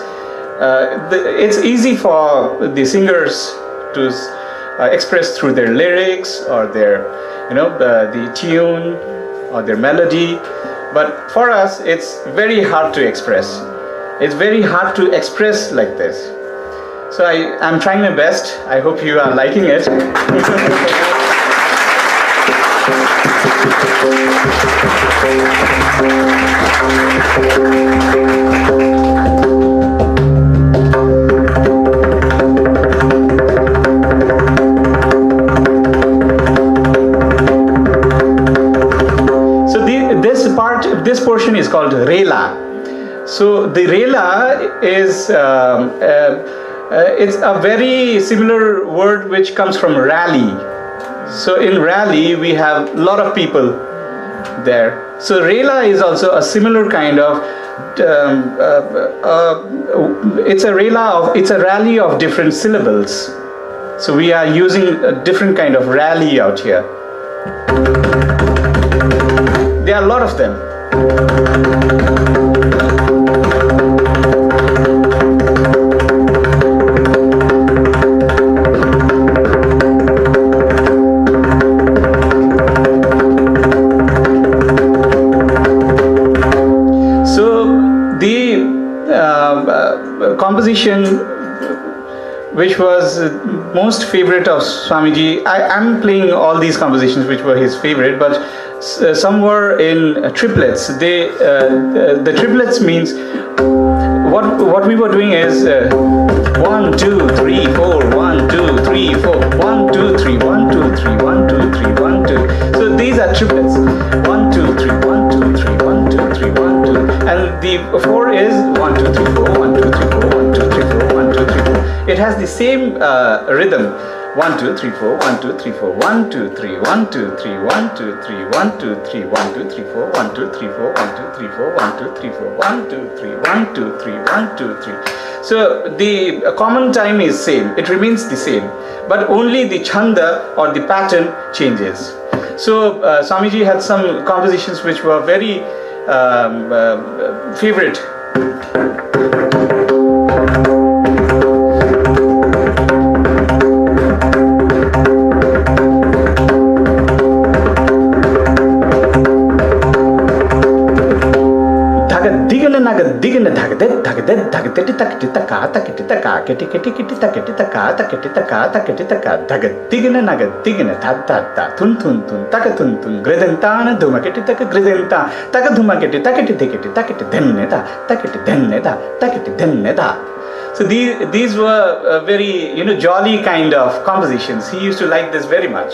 It's easy for the singers to express through their lyrics or their, the tune or their melody. But for us, it's very hard to express. It's very hard to express like this. So I'm trying my best. I hope you are liking it. This portion is called Rela. So the Rela is it's a very similar word which comes from rally. So in rally we have a lot of people there. So Rela is also a similar kind of. It's a rally of different syllables. So we are using a different kind of rally out here. There are a lot of them. So the composition which was most favorite of Swamiji, I'm playing all these compositions which were his favorite, but some were in triplets. The triplets means what we were doing is 1 2 3 4 1 2 3 4 1 2 3 1 2 3 1 2 3 1 2. So these are triplets. 1 2 3 1 2 3 1 2 3 1 2, and the 4 is 1 2 3 4 1 2 3 4 1 2 3 4 1 2 3 4. It has the same rhythm. 1 2 3 4 1 2 3 4 1 2 3 1 2 3 1 2 3 1 2 3 1 2 3 4 1 2 3 4 1 2 3 4 1 2 3 4 1 2 3 1 2 3 1 2 3. So the common time is same. It remains the same, but only the chanda or the pattern changes. So Swamiji had some compositions which were very favorite. Digna dhagdet dhagdet dhagdeti takti taka takiti taka keti keti kiti takiti taka takiti taka takiti taka dhagat digna nagat digna that that thun thun thun taka thun thun gridentana dhumaketi taka gridenta taka dhumaketi takiti tikiti takiti dhenneta takiti dhenneta takiti dhenneta. So these were very jolly kind of compositions. He used to like this very much.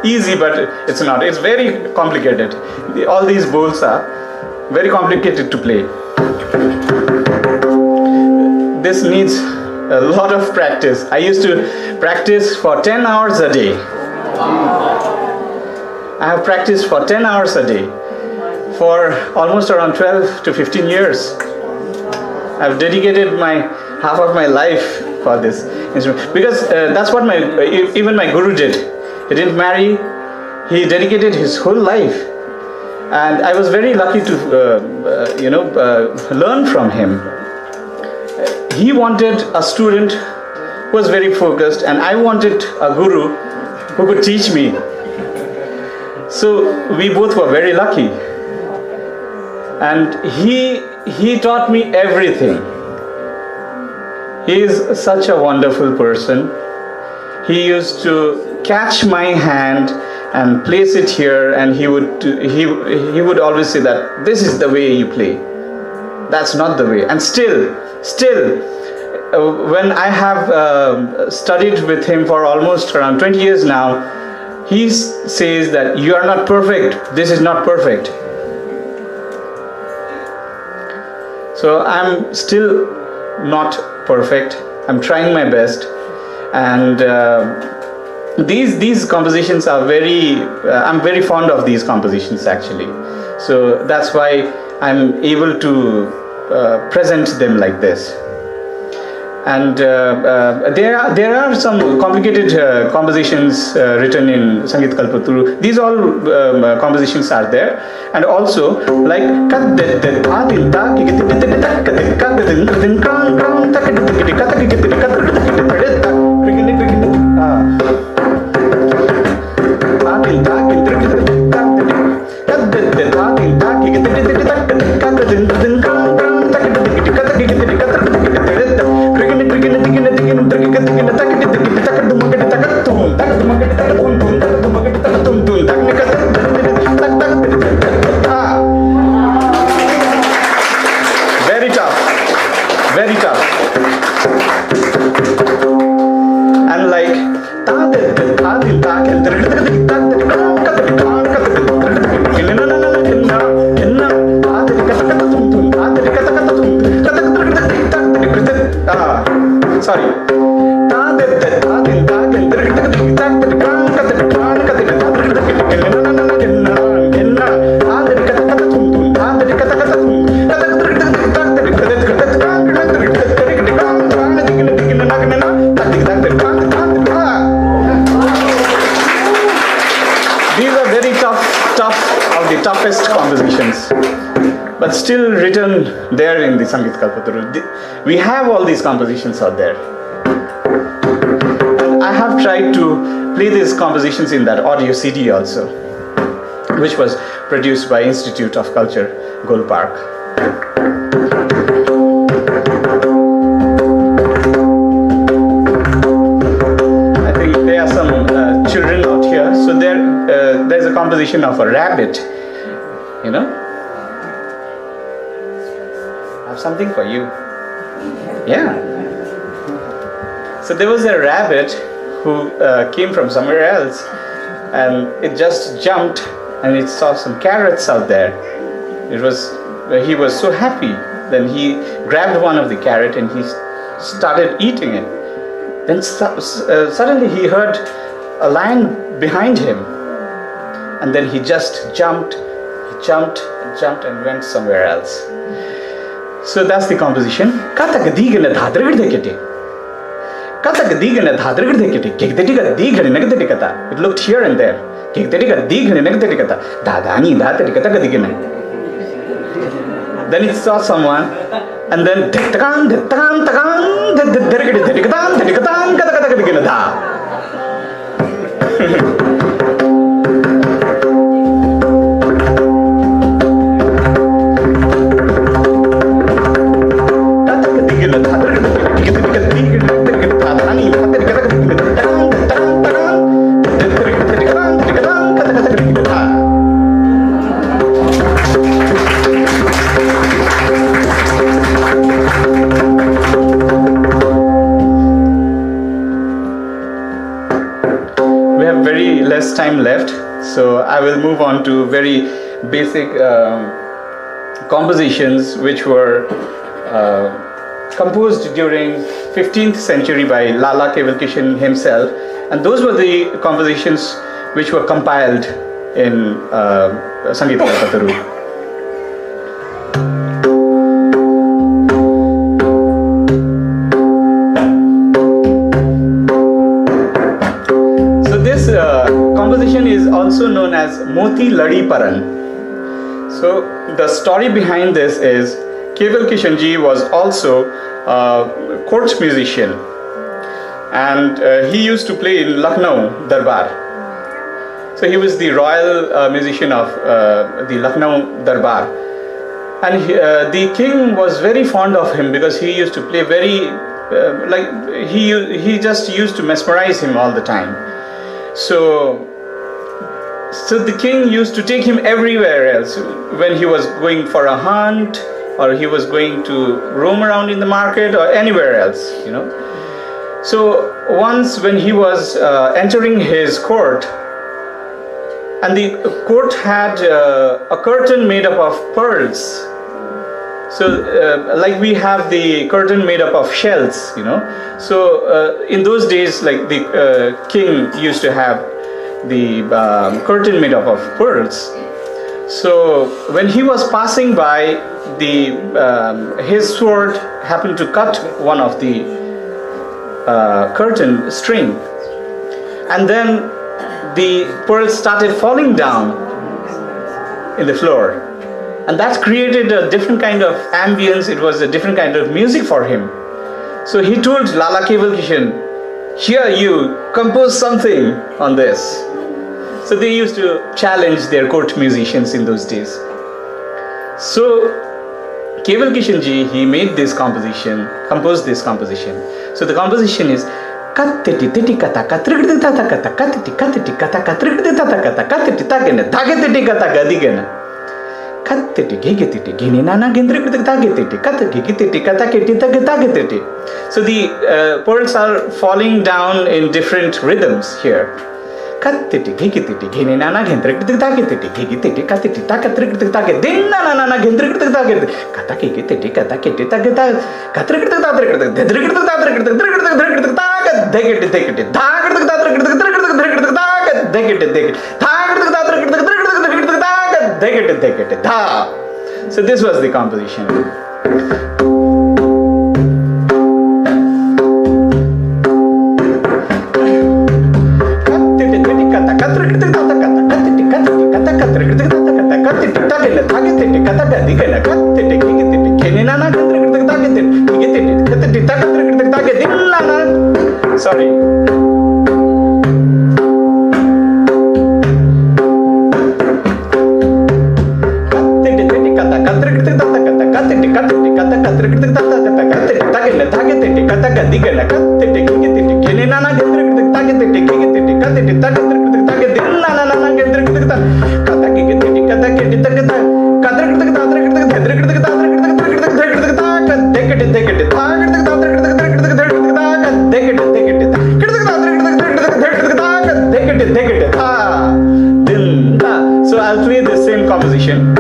easy, but it's not. It's very complicated. All these bowls are very complicated to play. This needs a lot of practice. I used to practice for 10 hours a day. I have practiced for 10 hours a day for almost around 12 to 15 years. I've dedicated half of my life for this instrument, because that's what even my guru did. He didn't marry. He dedicated his whole life, and I was very lucky to learn from him. He wanted a student who was very focused, and I wanted a guru who could teach me. So we both were very lucky, and he taught me everything. He is such a wonderful person. He used to catch my hand and place it here, and he would always say that this is the way you play. That's not the way. And still, when I have studied with him for almost around 20 years now, he says that you are not perfect. This is not perfect. So I'm still not perfect. I'm trying my best, and these compositions are I'm very fond of these compositions actually. So that's why I'm able to present them like this. And there are some complicated compositions written in Sangeet Kalpataru. These all compositions are there, and also like very tough. And like sorry. These are very tough of the toughest compositions, but still written there in the Sangeet Kalpataru. We have all these compositions out there. And I have tried to play these compositions in that audio CD also, which was produced by Institute of Culture, Gol Park. I think there are some children out here. So there's a composition of a rabbit, you know. I have something for you. Yeah. So there was a rabbit who came from somewhere else, and it just jumped and it saw some carrots out there. He was so happy. Then he grabbed one of the carrot and he started eating it. Then suddenly he heard a lion behind him, and then he just jumped and went somewhere else. So that's the composition. It looked here and there. Then it saw someone, and then I will move on to very basic compositions which were composed during 15th century by Lala Keval Kishan himself, and those were the compositions which were compiled in Sangeet Kalpataru. So this composition is also known as Moti Ladi Paran. So the story behind this is Keval Kishan ji was also a court musician, and he used to play in Lucknow Darbar. So he was the royal musician of the Lucknow Darbar, and the king was very fond of him because he used to play very he just used to mesmerize him all the time. So the king used to take him everywhere else when he was going for a hunt, or he was going to roam around in the market, or anywhere else, you know. So once when he was entering his court, and the court had a curtain made up of pearls. So like we have the curtain made up of shells, you know. So in those days, like the king used to have the curtain made up of pearls. So when he was passing by, his sword happened to cut one of the curtain string, and then the pearls started falling down in the floor, and that created a different kind of ambience. It was a different kind of music for him. So he told Lala Keval Kishan, "Here, you compose something on this." So they used to challenge their court musicians in those days. So Keval Kishan ji, he made this composition, composed this composition. So the composition is kattiti titi kata katrigdi tata kata kattiti kattiti kata katrigdi tata kata kattiti tagena dagetiti kata gadigena kattiti gigetiti gini nana gendrigdi tagetiti kata gigetiti kata kiti tagetiti. So the pearls are falling down in different rhythms here. Kattiti gigititi gini nana gendrigdi tagetiti gigititi katiti takatrigdi taget dinna nana gendrigdi taget kata gigititi kata kiti tageta katrigdi tatrigdi dedrigdi tatrigdi dedrigdi taget degiti degiti tagrigdi tatrigdi dedrigdi taget degiti degiti tagrigdi tatrigdi dedrigdi taget degiti degiti da. So this was the composition. Sorry. So I'll play the same composition.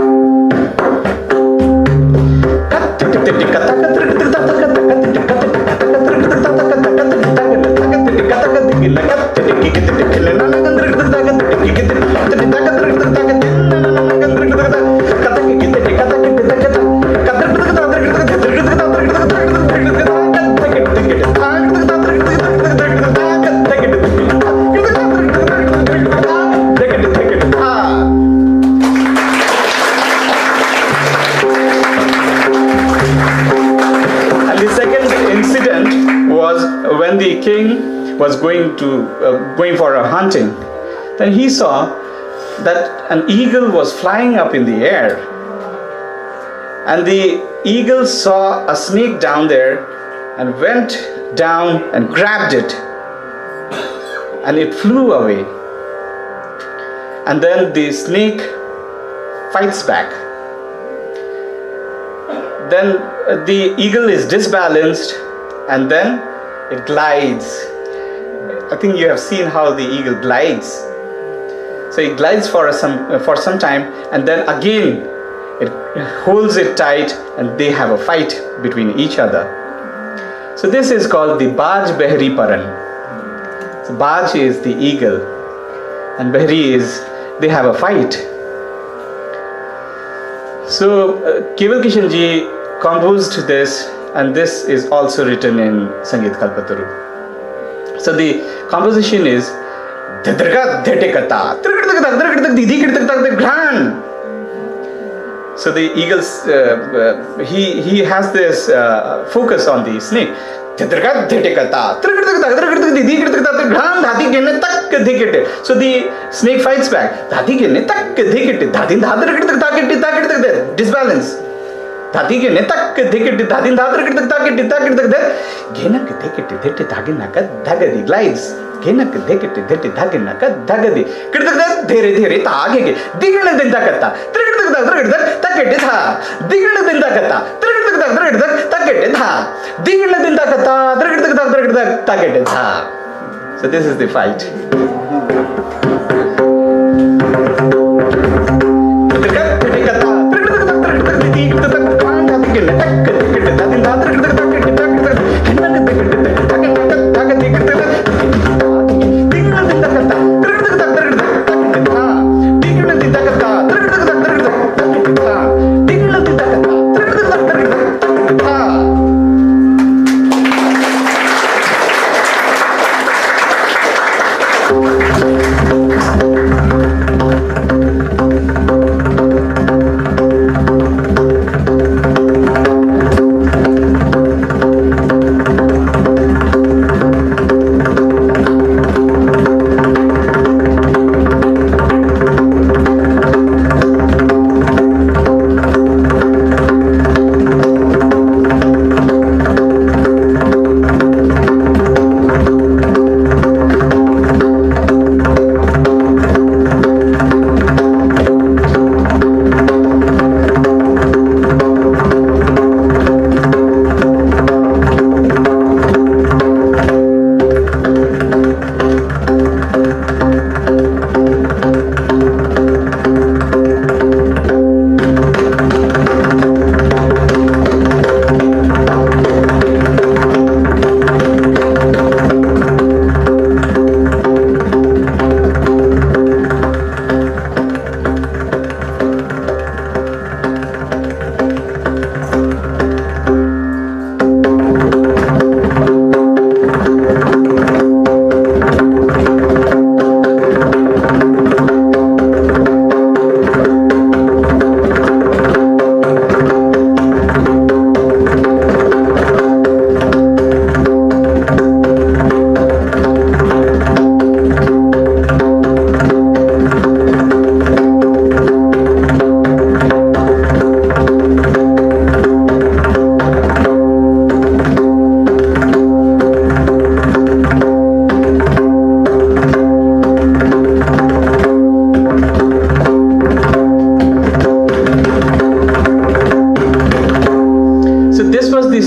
When the king was going for a hunting, then he saw that an eagle was flying up in the air, and the eagle saw a snake down there and went down and grabbed it, and it flew away. And then the snake fights back. Then the eagle is disbalanced, and then it glides. I think you have seen how the eagle glides. So it glides for some time, and then again it holds it tight, and they have a fight between each other. So this is called the Baj Behri Paran. So Baj is the eagle, and Behri is, they have a fight. So Keval Kishan ji composed this, and this is also written in Sangeet Kalpataru. So the composition is so the eagles, he has this focus on the snake. So the snake fights back. Disbalance. Glides. So this is the fight.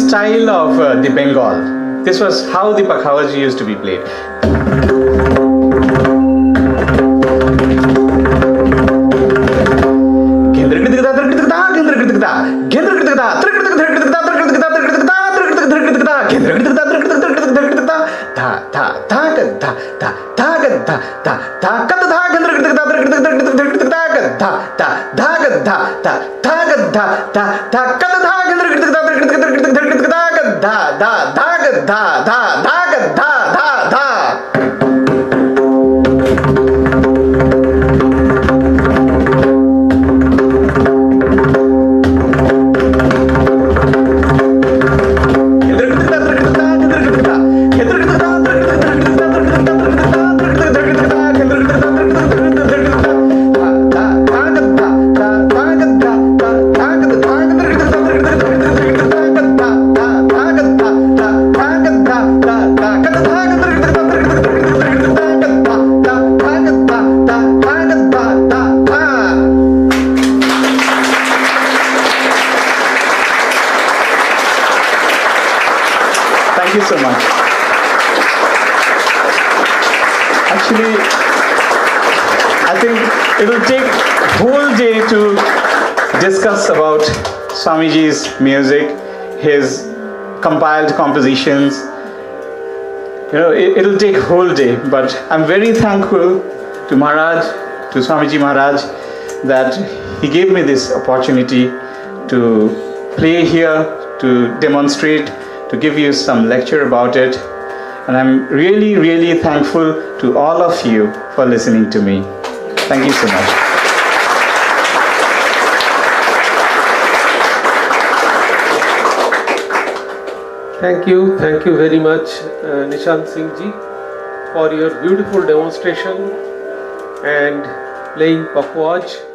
Style of the Bengal. This was how the Pakhawaj used to be played. Thank you so much. Actually, as think it'll take whole day to discuss about Swamiji's music, his compiled compositions. You know, it'll take whole day, but I'm very thankful to Maharaj, to Swamiji Maharaj, that he gave me this opportunity to play here, to demonstrate, to give you some lecture about it. And I'm really, really thankful to all of you for listening to me. Thank you so much. Thank you very much, Nishaant Singh ji, for your beautiful demonstration and playing Pakhawaj.